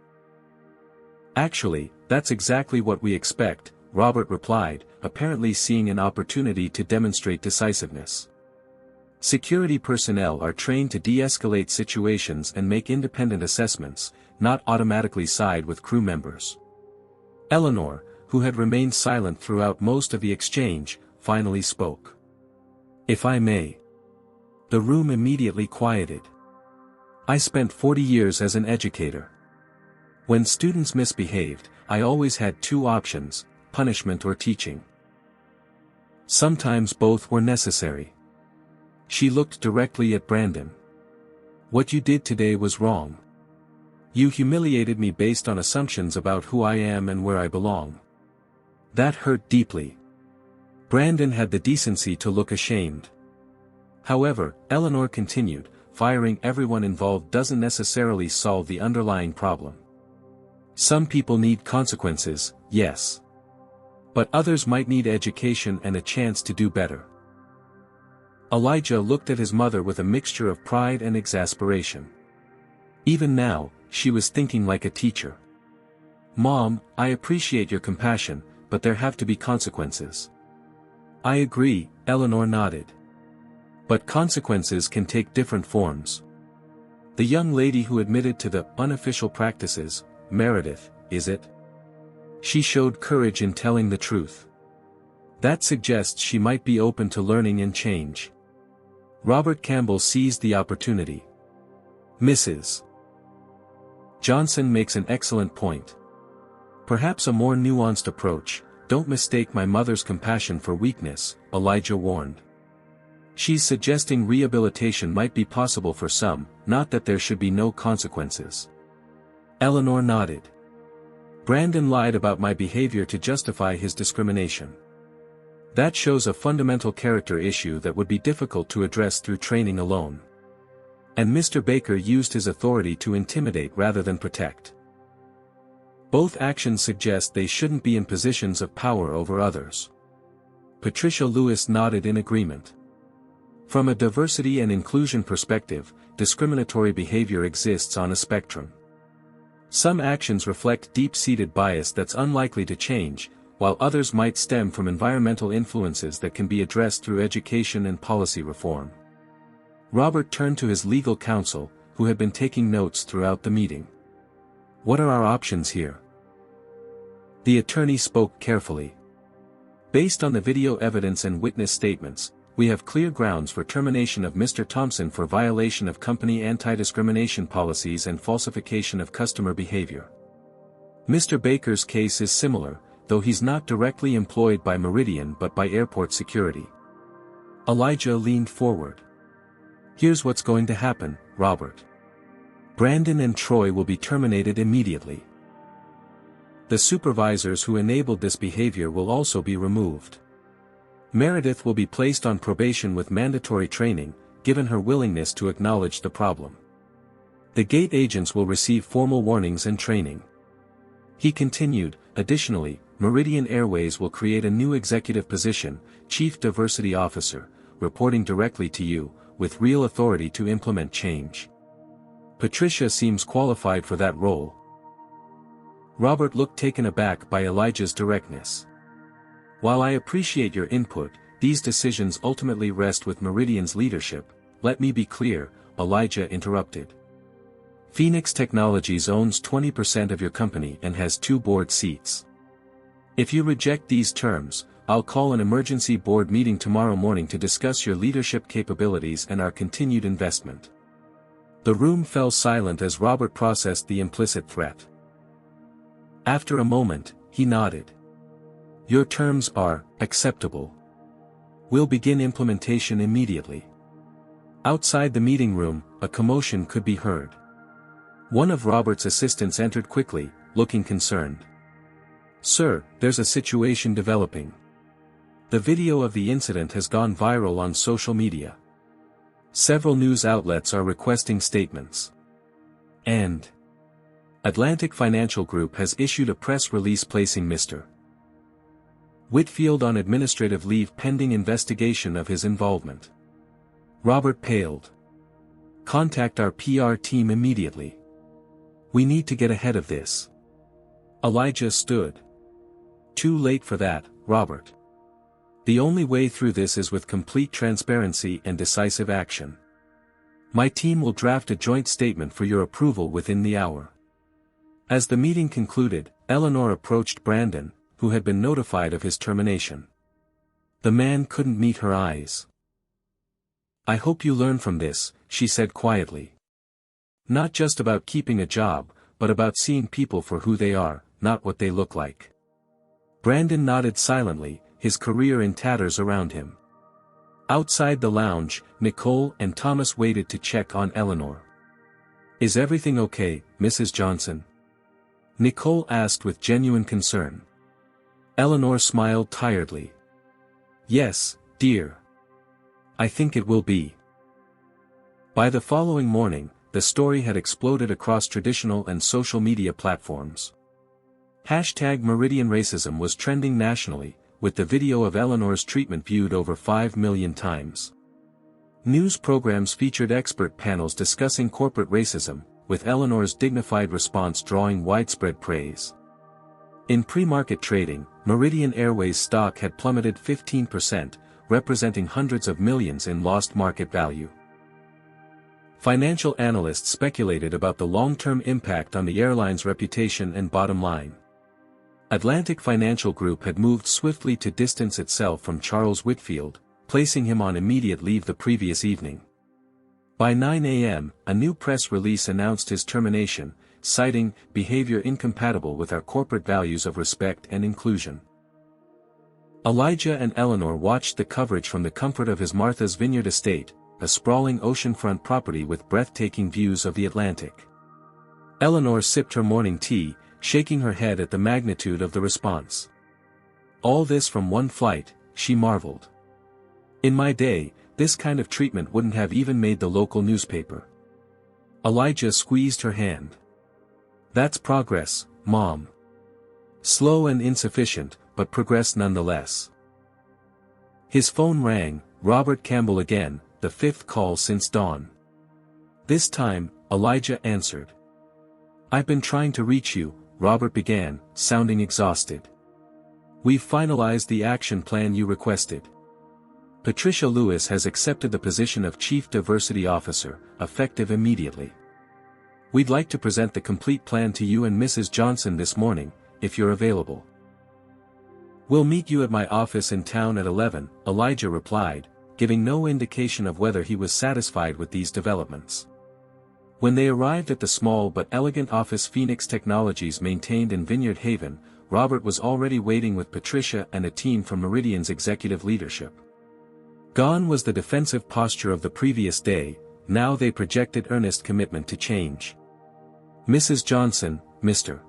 S1: Actually, that's exactly what we expect, Robert replied, apparently seeing an opportunity to demonstrate decisiveness. Security personnel are trained to de-escalate situations and make independent assessments, not automatically side with crew members. Eleanor, who had remained silent throughout most of the exchange, finally spoke. If I may. The room immediately quieted. I spent 40 years as an educator. When students misbehaved, I always had two options, punishment or teaching. Sometimes both were necessary. She looked directly at Brandon. What you did today was wrong. You humiliated me based on assumptions about who I am and where I belong. That hurt deeply. Brandon had the decency to look ashamed. However, Eleanor continued, firing everyone involved doesn't necessarily solve the underlying problem. Some people need consequences, yes. But others might need education and a chance to do better. Elijah looked at his mother with a mixture of pride and exasperation. Even now, she was thinking like a teacher. Mom, I appreciate your compassion, but there have to be consequences. I agree, Eleanor nodded. But consequences can take different forms. The young lady who admitted to the unofficial practices, Meredith, is it? She showed courage in telling the truth. That suggests she might be open to learning and change. Robert Campbell seized the opportunity. Mrs. Johnson makes an excellent point. Perhaps a more nuanced approach. Don't mistake my mother's compassion for weakness, Elijah warned. She's suggesting rehabilitation might be possible for some, not that there should be no consequences. Eleanor nodded. Brandon lied about my behavior to justify his discrimination. That shows a fundamental character issue that would be difficult to address through training alone. And Mr. Baker used his authority to intimidate rather than protect. Both actions suggest they shouldn't be in positions of power over others. Patricia Lewis nodded in agreement. From a diversity and inclusion perspective, discriminatory behavior exists on a spectrum. Some actions reflect deep-seated bias that's unlikely to change, while others might stem from environmental influences that can be addressed through education and policy reform. Robert turned to his legal counsel, who had been taking notes throughout the meeting. What are our options here? The attorney spoke carefully. Based on the video evidence and witness statements, we have clear grounds for termination of Mr. Thompson for violation of company anti-discrimination policies and falsification of customer behavior. Mr. Baker's case is similar, though he's not directly employed by Meridian but by airport security. Elijah leaned forward. Here's what's going to happen, Robert. Brandon and Troy will be terminated immediately. The supervisors who enabled this behavior will also be removed. Meredith will be placed on probation with mandatory training, given her willingness to acknowledge the problem. The gate agents will receive formal warnings and training. He continued, additionally, Meridian Airways will create a new executive position, Chief Diversity Officer, reporting directly to you, with real authority to implement change. Patricia seems qualified for that role. Robert looked taken aback by Elijah's directness. While I appreciate your input, these decisions ultimately rest with Meridian's leadership. Let me be clear, Elijah interrupted. Phoenix Technologies owns 20% of your company and has 2 board seats. If you reject these terms, I'll call an emergency board meeting tomorrow morning to discuss your leadership capabilities and our continued investment. The room fell silent as Robert processed the implicit threat. After a moment, he nodded. Your terms are acceptable. We'll begin implementation immediately. Outside the meeting room, a commotion could be heard. One of Robert's assistants entered quickly, looking concerned. "Sir, there's a situation developing. The video of the incident has gone viral on social media. Several news outlets are requesting statements. And Atlantic Financial Group has issued a press release placing Mr. Whitfield on administrative leave pending investigation of his involvement." Robert paled. "Contact our PR team immediately. We need to get ahead of this." Elijah stood. "Too late for that, Robert. The only way through this is with complete transparency and decisive action. My team will draft a joint statement for your approval within the hour." As the meeting concluded, Eleanor approached Brandon, who had been notified of his termination. The man couldn't meet her eyes. "I hope you learn from this," she said quietly. "Not just about keeping a job, but about seeing people for who they are, not what they look like." Brandon nodded silently, his career in tatters around him. Outside the lounge, Nicole and Thomas waited to check on Eleanor. "Is everything okay, Mrs. Johnson?" Nicole asked with genuine concern. Eleanor smiled tiredly. "Yes, dear. I think it will be." By the following morning, the story had exploded across traditional and social media platforms. #Meridian Racism was trending nationally, with the video of Eleanor's treatment viewed over 5 million times. News programs featured expert panels discussing corporate racism, with Eleanor's dignified response drawing widespread praise. In pre-market trading, Meridian Airways stock had plummeted 15%, representing hundreds of millions in lost market value. Financial analysts speculated about the long-term impact on the airline's reputation and bottom line. Atlantic Financial Group had moved swiftly to distance itself from Charles Whitfield, placing him on immediate leave the previous evening. By 9 a.m., a new press release announced his termination, citing behavior incompatible with our corporate values of respect and inclusion. Elijah and Eleanor watched the coverage from the comfort of his Martha's Vineyard estate, a sprawling oceanfront property with breathtaking views of the Atlantic. Eleanor sipped her morning tea, shaking her head at the magnitude of the response. "All this from one flight," she marveled. "In my day, this kind of treatment wouldn't have even made the local newspaper." Elijah squeezed her hand. "That's progress, Mom. Slow and insufficient, but progress nonetheless." His phone rang, Robert Campbell again, the fifth call since dawn. This time, Elijah answered. "I've been trying to reach you," Robert began, sounding exhausted. "We've finalized the action plan you requested. Patricia Lewis has accepted the position of Chief Diversity Officer, effective immediately. We'd like to present the complete plan to you and Mrs. Johnson this morning, if you're available." "We'll meet you at my office in town at 11, Elijah replied, giving no indication of whether he was satisfied with these developments. When they arrived at the small but elegant office Phoenix Technologies maintained in Vineyard Haven, Robert was already waiting with Patricia and a team from Meridian's executive leadership. Gone was the defensive posture of the previous day, now they projected earnest commitment to change. "Mrs. Johnson, Mr.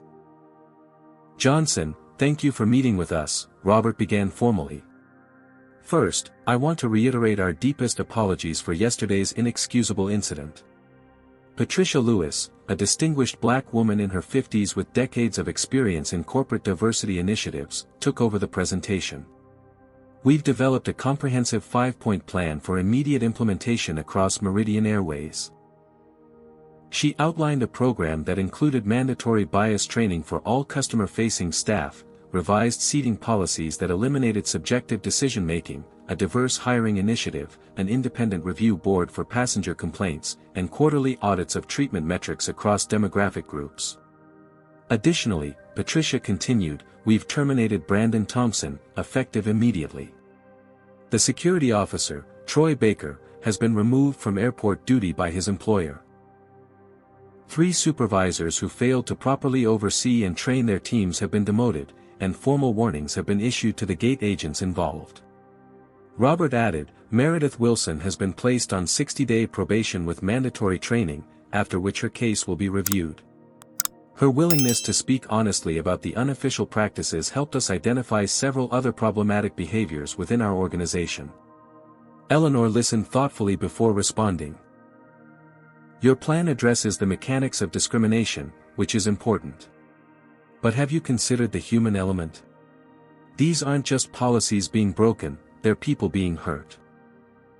S1: Johnson, thank you for meeting with us," Robert began formally. "First, I want to reiterate our deepest apologies for yesterday's inexcusable incident." Patricia Lewis, a distinguished black woman in her 50s with decades of experience in corporate diversity initiatives, took over the presentation. "We've developed a comprehensive 5-point plan for immediate implementation across Meridian Airways." She outlined a program that included mandatory bias training for all customer-facing staff, revised seating policies that eliminated subjective decision-making, a diverse hiring initiative, an independent review board for passenger complaints, and quarterly audits of treatment metrics across demographic groups. Additionally, Patricia continued, "We've terminated Brandon Thompson, effective immediately. The security officer, Troy Baker, has been removed from airport duty by his employer. 3 supervisors who failed to properly oversee and train their teams have been demoted, and formal warnings have been issued to the gate agents involved." Robert added, Meredith Wilson has been placed on 60-day probation with mandatory training, after which her case will be reviewed. Her willingness to speak honestly about the unofficial practices helped us identify several other problematic behaviors within our organization. Eleanor listened thoughtfully before responding. Your plan addresses the mechanics of discrimination, which is important. But have you considered the human element? These aren't just policies being broken, they're people being hurt.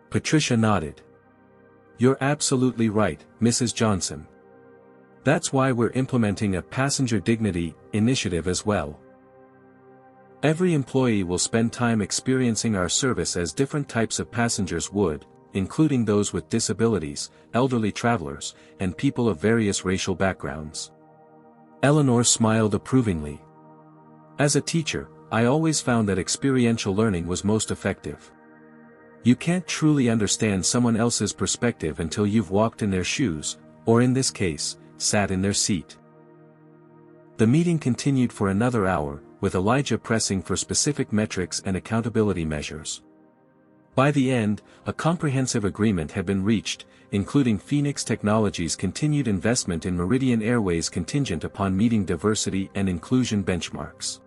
S1: Patricia nodded. You're absolutely right, Mrs. Johnson. That's why we're implementing a passenger dignity initiative as well. Every employee will spend time experiencing our service as different types of passengers would, including those with disabilities, elderly travelers, and people of various racial backgrounds. Eleanor smiled approvingly. As a teacher, I always found that experiential learning was most effective. You can't truly understand someone else's perspective until you've walked in their shoes, or in this case, sat in their seat. The meeting continued for another hour, with Elijah pressing for specific metrics and accountability measures. By the end, a comprehensive agreement had been reached, including Phoenix Technologies' continued investment in Meridian Airways contingent upon meeting diversity and inclusion benchmarks.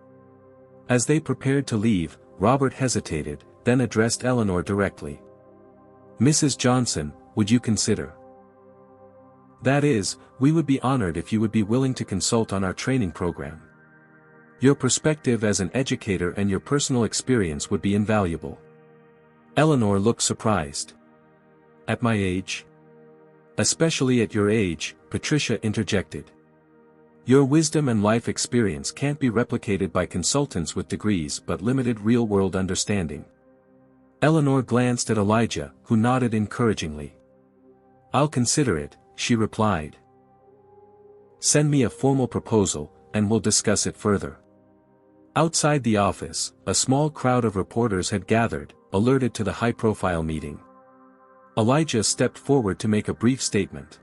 S1: As they prepared to leave, Robert hesitated, then addressed Eleanor directly. Mrs. Johnson, would you consider? That is, we would be honored if you would be willing to consult on our training program. Your perspective as an educator and your personal experience would be invaluable. Eleanor looked surprised. At my age? Especially at your age, Patricia interjected. Your wisdom and life experience can't be replicated by consultants with degrees but limited real-world understanding. Eleanor glanced at Elijah, who nodded encouragingly. I'll consider it, she replied. Send me a formal proposal, and we'll discuss it further. Outside the office, a small crowd of reporters had gathered, alerted to the high-profile meeting. Elijah stepped forward to make a brief statement.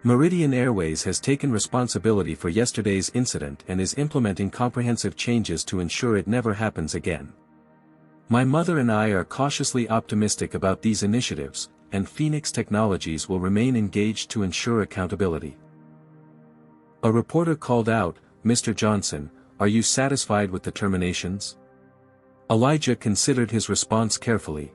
S1: Meridian Airways has taken responsibility for yesterday's incident and is implementing comprehensive changes to ensure it never happens again. My mother and I are cautiously optimistic about these initiatives, and Phoenix Technologies will remain engaged to ensure accountability. A reporter called out, Mr. Johnson, are you satisfied with the terminations? Elijah considered his response carefully.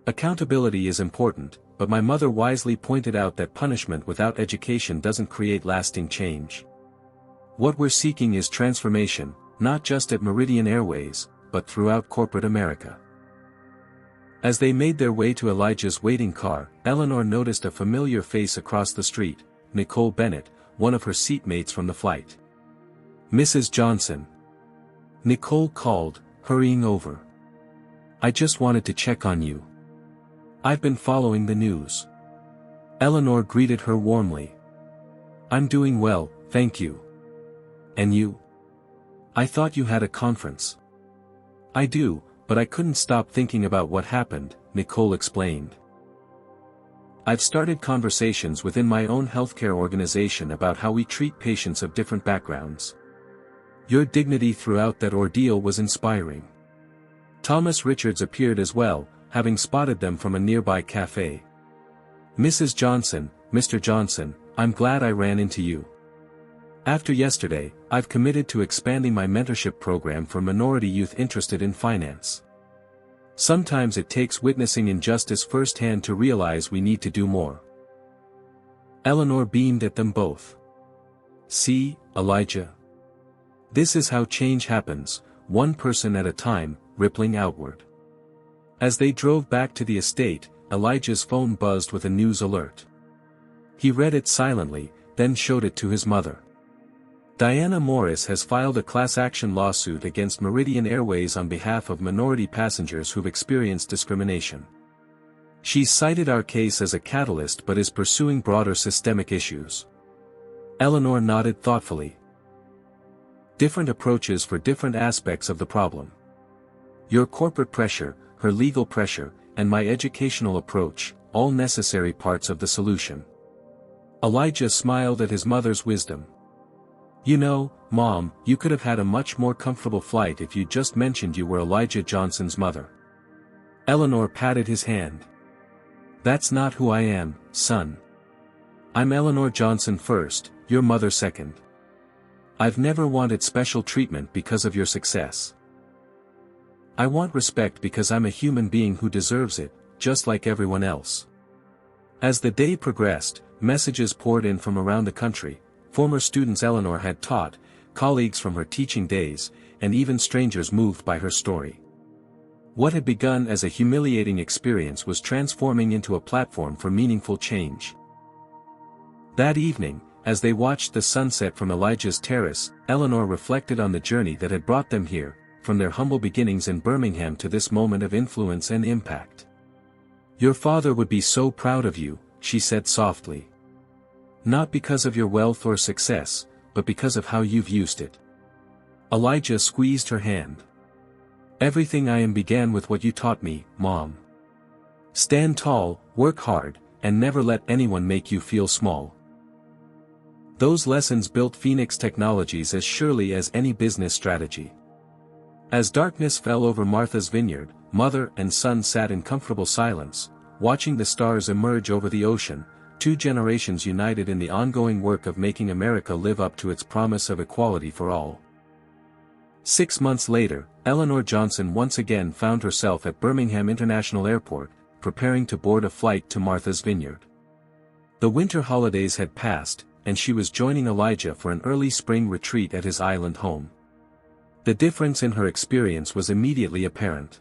S1: Accountability is important, but my mother wisely pointed out that punishment without education doesn't create lasting change. What we're seeking is transformation, not just at Meridian Airways, but throughout corporate America. As they made their way to Elijah's waiting car, Eleanor noticed a familiar face across the street, Nicole Bennett, one of her seatmates from the flight. Mrs. Johnson. Nicole called, hurrying over. I just wanted to check on you. I've been following the news. Eleanor greeted her warmly. I'm doing well, thank you. And you? I thought you had a conference. I do, but I couldn't stop thinking about what happened, Nicole explained. I've started conversations within my own healthcare organization about how we treat patients of different backgrounds. Your dignity throughout that ordeal was inspiring. Thomas Richards appeared as well, having spotted them from a nearby cafe. Mrs. Johnson, Mr. Johnson, I'm glad I ran into you. After yesterday, I've committed to expanding my mentorship program for minority youth interested in finance. Sometimes it takes witnessing injustice firsthand to realize we need to do more. Eleanor beamed at them both. See, Elijah. This is how change happens, one person at a time, rippling outward. As they drove back to the estate, Elijah's phone buzzed with a news alert. He read it silently, then showed it to his mother. Diana Morris has filed a class action lawsuit against Meridian Airways on behalf of minority passengers who've experienced discrimination. She's cited our case as a catalyst but is pursuing broader systemic issues. Eleanor nodded thoughtfully. Different approaches for different aspects of the problem. Your corporate pressure, her legal pressure, and my educational approach, all necessary parts of the solution. Elijah smiled at his mother's wisdom. You know, Mom, you could have had a much more comfortable flight if you just mentioned you were Elijah Johnson's mother. Eleanor patted his hand. That's not who I am, son. I'm Eleanor Johnson first, your mother second. I've never wanted special treatment because of your success. I want respect because I'm a human being who deserves it, just like everyone else. As the day progressed, messages poured in from around the country, former students Eleanor had taught, colleagues from her teaching days, and even strangers moved by her story. What had begun as a humiliating experience was transforming into a platform for meaningful change. That evening, as they watched the sunset from Elijah's terrace, Eleanor reflected on the journey that had brought them here, from their humble beginnings in Birmingham to this moment of influence and impact. Your father would be so proud of you, she said softly. Not because of your wealth or success, but because of how you've used it. Elijah squeezed her hand. Everything I am began with what you taught me, Mom. Stand tall, work hard, and never let anyone make you feel small. Those lessons built Phoenix Technologies as surely as any business strategy. As darkness fell over Martha's Vineyard, mother and son sat in comfortable silence, watching the stars emerge over the ocean, two generations united in the ongoing work of making America live up to its promise of equality for all. 6 months later, Eleanor Johnson once again found herself at Birmingham International Airport, preparing to board a flight to Martha's Vineyard. The winter holidays had passed, and she was joining Elijah for an early spring retreat at his island home. The difference in her experience was immediately apparent.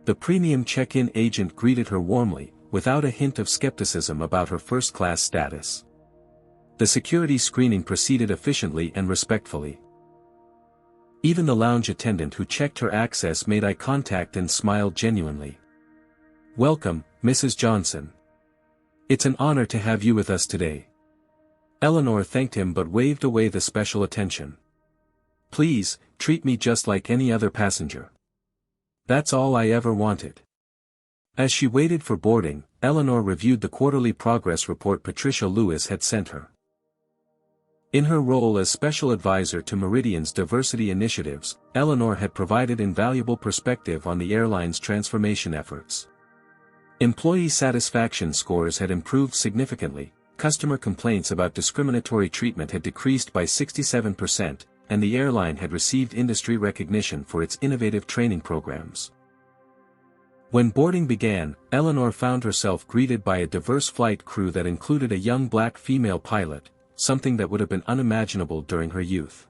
S1: The premium check-in agent greeted her warmly, without a hint of skepticism about her first-class status. The security screening proceeded efficiently and respectfully. Even the lounge attendant who checked her access made eye contact and smiled genuinely. Welcome, Mrs. Johnson. It's an honor to have you with us today. Eleanor thanked him but waved away the special attention. Please, treat me just like any other passenger. That's all I ever wanted. As she waited for boarding, Eleanor reviewed the quarterly progress report Patricia Lewis had sent her. In her role as special advisor to Meridian's diversity initiatives, Eleanor had provided invaluable perspective on the airline's transformation efforts. Employee satisfaction scores had improved significantly, customer complaints about discriminatory treatment had decreased by 67%, and the airline had received industry recognition for its innovative training programs. When boarding began, Eleanor found herself greeted by a diverse flight crew that included a young black female pilot, something that would have been unimaginable during her youth.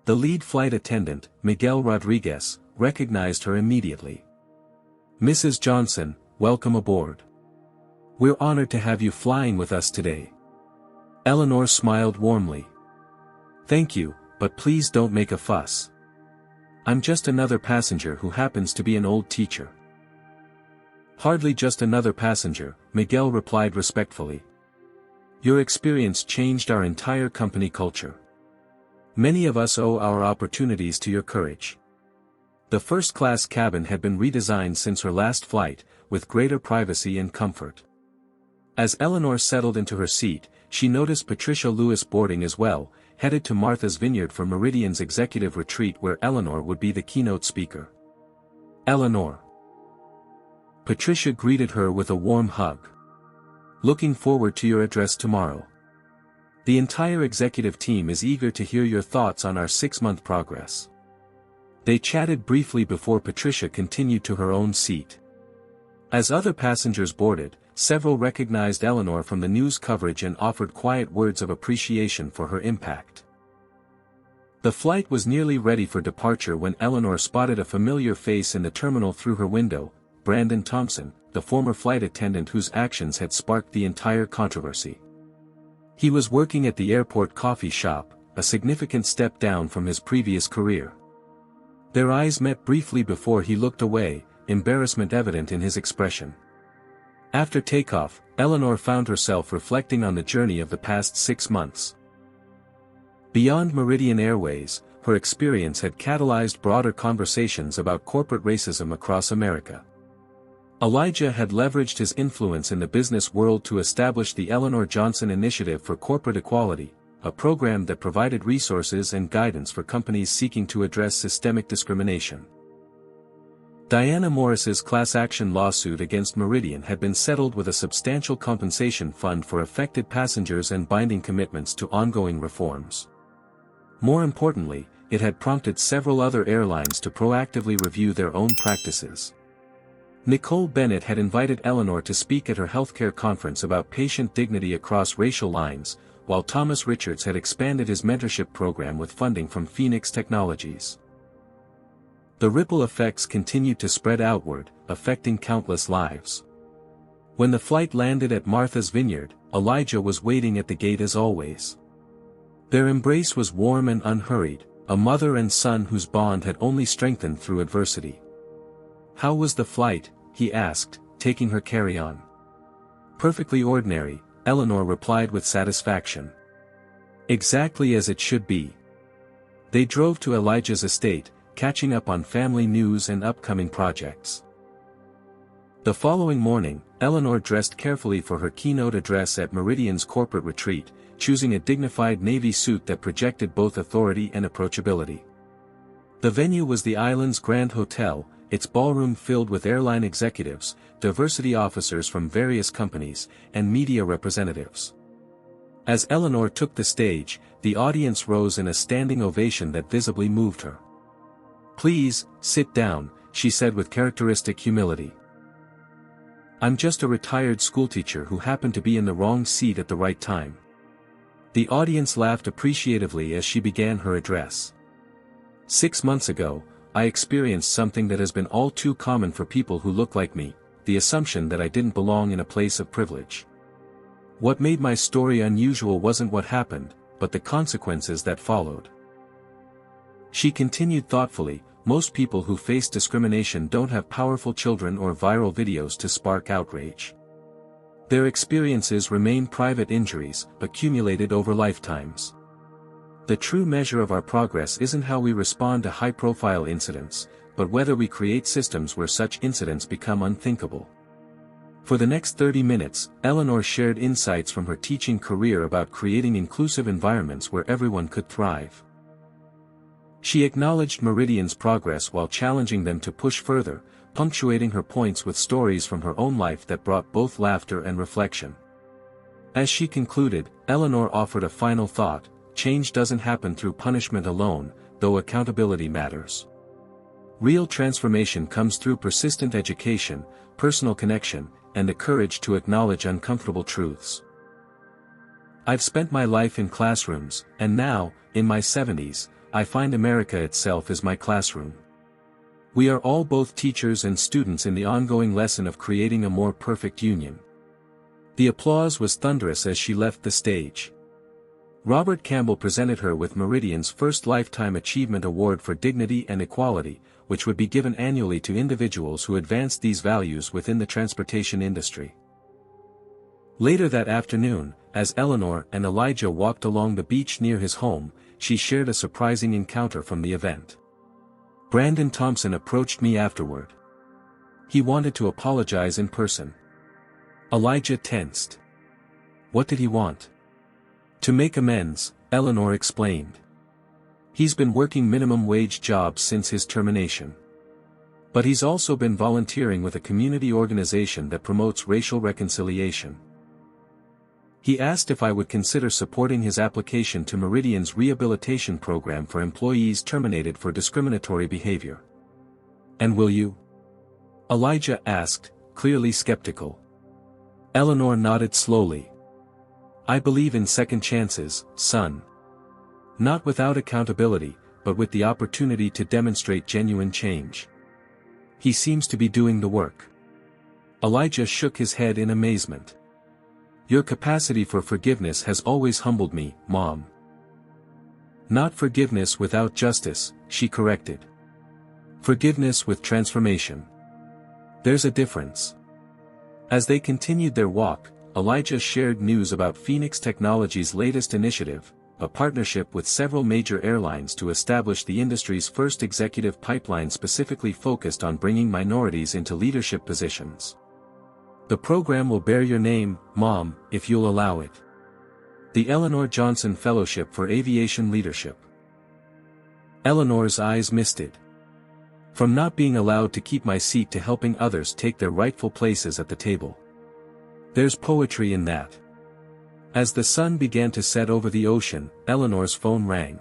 S1: The lead flight attendant, Miguel Rodriguez, recognized her immediately. Mrs. Johnson, welcome aboard. We're honored to have you flying with us today. Eleanor smiled warmly. Thank you, but please don't make a fuss. I'm just another passenger who happens to be an old teacher. Hardly just another passenger, Miguel replied respectfully. Your experience changed our entire company culture. Many of us owe our opportunities to your courage. The first-class cabin had been redesigned since her last flight, with greater privacy and comfort. As Eleanor settled into her seat, she noticed Patricia Lewis boarding as well, headed to Martha's Vineyard for Meridian's executive retreat where Eleanor would be the keynote speaker. Eleanor. Patricia greeted her with a warm hug. Looking forward to your address tomorrow. The entire executive team is eager to hear your thoughts on our 6-month progress. They chatted briefly before Patricia continued to her own seat. As other passengers boarded, several recognized Eleanor from the news coverage and offered quiet words of appreciation for her impact. The flight was nearly ready for departure when Eleanor spotted a familiar face in the terminal through her window, Brandon Thompson, the former flight attendant whose actions had sparked the entire controversy. He was working at the airport coffee shop, a significant step down from his previous career. Their eyes met briefly before he looked away, embarrassment evident in his expression. After takeoff, Eleanor found herself reflecting on the journey of the past 6 months. Beyond Meridian Airways, her experience had catalyzed broader conversations about corporate racism across America. Elijah had leveraged his influence in the business world to establish the Eleanor Johnson Initiative for Corporate Equality, a program that provided resources and guidance for companies seeking to address systemic discrimination. Diana Morris's class action lawsuit against Meridian had been settled with a substantial compensation fund for affected passengers and binding commitments to ongoing reforms. More importantly, it had prompted several other airlines to proactively review their own practices. Nicole Bennett had invited Eleanor to speak at her healthcare conference about patient dignity across racial lines, while Thomas Richards had expanded his mentorship program with funding from Phoenix Technologies. The ripple effects continued to spread outward, affecting countless lives. When the flight landed at Martha's Vineyard, Elijah was waiting at the gate as always. Their embrace was warm and unhurried, a mother and son whose bond had only strengthened through adversity. "How was the flight?" he asked, taking her carry-on. "Perfectly ordinary," Eleanor replied with satisfaction. "Exactly as it should be." They drove to Elijah's estate, catching up on family news and upcoming projects. The following morning, Eleanor dressed carefully for her keynote address at Meridian's corporate retreat, choosing a dignified navy suit that projected both authority and approachability. The venue was the island's Grand Hotel, its ballroom filled with airline executives, diversity officers from various companies, and media representatives. As Eleanor took the stage, the audience rose in a standing ovation that visibly moved her. "Please, sit down," she said with characteristic humility. "I'm just a retired schoolteacher who happened to be in the wrong seat at the right time." The audience laughed appreciatively as she began her address. "6 months ago, I experienced something that has been all too common for people who look like me, the assumption that I didn't belong in a place of privilege. What made my story unusual wasn't what happened, but the consequences that followed." She continued thoughtfully, "Most people who face discrimination don't have powerful children or viral videos to spark outrage. Their experiences remain private injuries, accumulated over lifetimes. The true measure of our progress isn't how we respond to high-profile incidents, but whether we create systems where such incidents become unthinkable." For the next 30 minutes, Eleanor shared insights from her teaching career about creating inclusive environments where everyone could thrive. She acknowledged Meridian's progress while challenging them to push further, punctuating her points with stories from her own life that brought both laughter and reflection. As she concluded, Eleanor offered a final thought: change doesn't happen through punishment alone, though accountability matters. Real transformation comes through persistent education, personal connection, and the courage to acknowledge uncomfortable truths. "I've spent my life in classrooms, and now, in my 70s, I find America itself is my classroom. We are all both teachers and students in the ongoing lesson of creating a more perfect union." The applause was thunderous as she left the stage. Robert Campbell presented her with Meridian's first Lifetime Achievement Award for Dignity and Equality, which would be given annually to individuals who advanced these values within the transportation industry. Later that afternoon, as Eleanor and Elijah walked along the beach near his home, she shared a surprising encounter from the event. "Brandon Thompson approached me afterward. He wanted to apologize in person." Elijah tensed. "What did he want?" "To make amends," Eleanor explained. "He's been working minimum wage jobs since his termination. But he's also been volunteering with a community organization that promotes racial reconciliation. He asked if I would consider supporting his application to Meridian's rehabilitation program for employees terminated for discriminatory behavior." "And will you?" Elijah asked, clearly skeptical. Eleanor nodded slowly. "I believe in second chances, son. Not without accountability, but with the opportunity to demonstrate genuine change. He seems to be doing the work." Elijah shook his head in amazement. "Your capacity for forgiveness has always humbled me, Mom." "Not forgiveness without justice," she corrected. "Forgiveness with transformation. There's a difference." As they continued their walk, Elijah shared news about Phoenix Technologies' latest initiative, a partnership with several major airlines to establish the industry's first executive pipeline specifically focused on bringing minorities into leadership positions. "The program will bear your name, Mom, if you'll allow it. The Eleanor Johnson Fellowship for Aviation Leadership." Eleanor's eyes misted. From not being allowed to keep my seat to helping others take their rightful places at the table. There's poetry in that. As the sun began to set over the ocean, Eleanor's phone rang.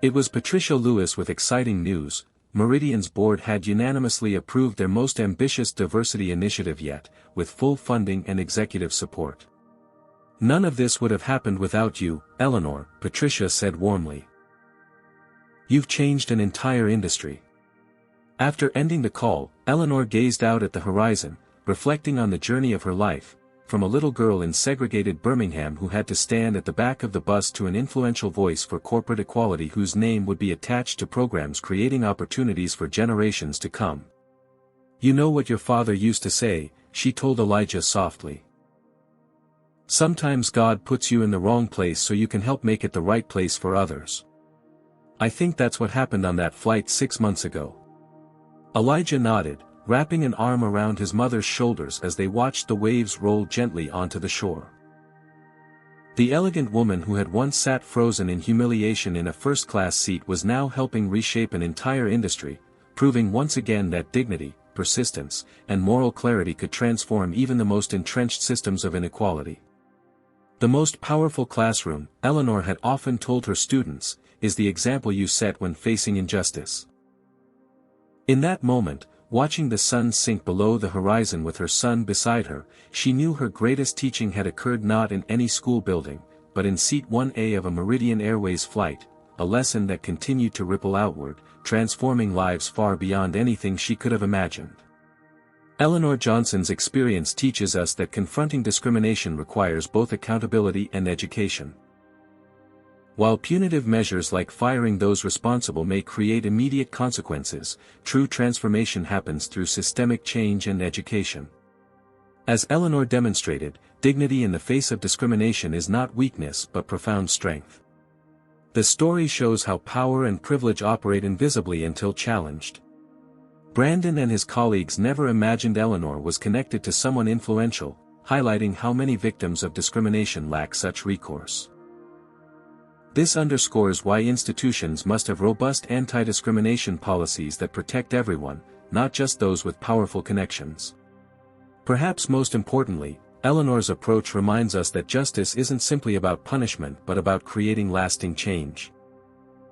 S1: It was Patricia Lewis with exciting news. Meridian's board had unanimously approved their most ambitious diversity initiative yet, with full funding and executive support. None of this would have happened without you, Eleanor, Patricia said warmly. You've changed an entire industry. After ending the call, Eleanor gazed out at the horizon, reflecting on the journey of her life, from a little girl in segregated Birmingham who had to stand at the back of the bus to an influential voice for corporate equality whose name would be attached to programs creating opportunities for generations to come. You know what your father used to say, she told Elijah softly. Sometimes God puts you in the wrong place so you can help make it the right place for others. I think that's what happened on that flight 6 months ago. Elijah nodded, wrapping an arm around his mother's shoulders as they watched the waves roll gently onto the shore. The elegant woman who had once sat frozen in humiliation in a first-class seat was now helping reshape an entire industry, proving once again that dignity, persistence, and moral clarity could transform even the most entrenched systems of inequality. The most powerful classroom, Eleanor had often told her students, is the example you set when facing injustice. In that moment, watching the sun sink below the horizon with her son beside her, she knew her greatest teaching had occurred not in any school building, but in Seat 1A of a Meridian Airways flight, a lesson that continued to ripple outward, transforming lives far beyond anything she could have imagined. Eleanor Johnson's experience teaches us that confronting discrimination requires both accountability and education. While punitive measures like firing those responsible may create immediate consequences, true transformation happens through systemic change and education. As Eleanor demonstrated, dignity in the face of discrimination is not weakness but profound strength. The story shows how power and privilege operate invisibly until challenged. Brandon and his colleagues never imagined Eleanor was connected to someone influential, highlighting how many victims of discrimination lack such recourse. This underscores why institutions must have robust anti-discrimination policies that protect everyone, not just those with powerful connections. Perhaps most importantly, Eleanor's approach reminds us that justice isn't simply about punishment but about creating lasting change.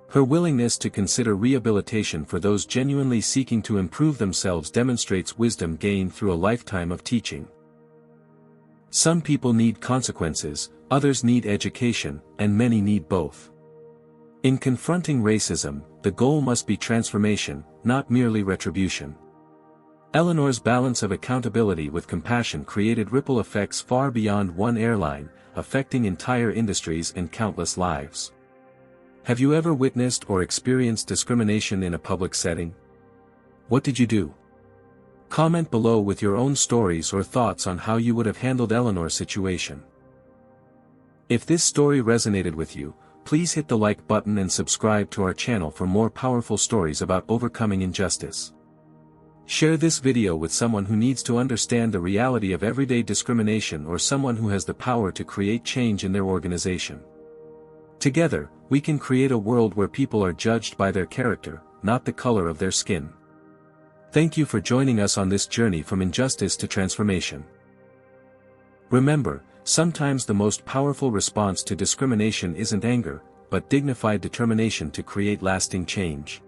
S1: Her willingness to consider rehabilitation for those genuinely seeking to improve themselves demonstrates wisdom gained through a lifetime of teaching. Some people need consequences, others need education, and many need both. In confronting racism, the goal must be transformation, not merely retribution. Eleanor's balance of accountability with compassion created ripple effects far beyond one airline, affecting entire industries and countless lives. Have you ever witnessed or experienced discrimination in a public setting? What did you do? Comment below with your own stories or thoughts on how you would have handled Eleanor's situation. If this story resonated with you, please hit the like button and subscribe to our channel for more powerful stories about overcoming injustice. Share this video with someone who needs to understand the reality of everyday discrimination or someone who has the power to create change in their organization. Together, we can create a world where people are judged by their character, not the color of their skin. Thank you for joining us on this journey from injustice to transformation. Remember, sometimes the most powerful response to discrimination isn't anger, but dignified determination to create lasting change.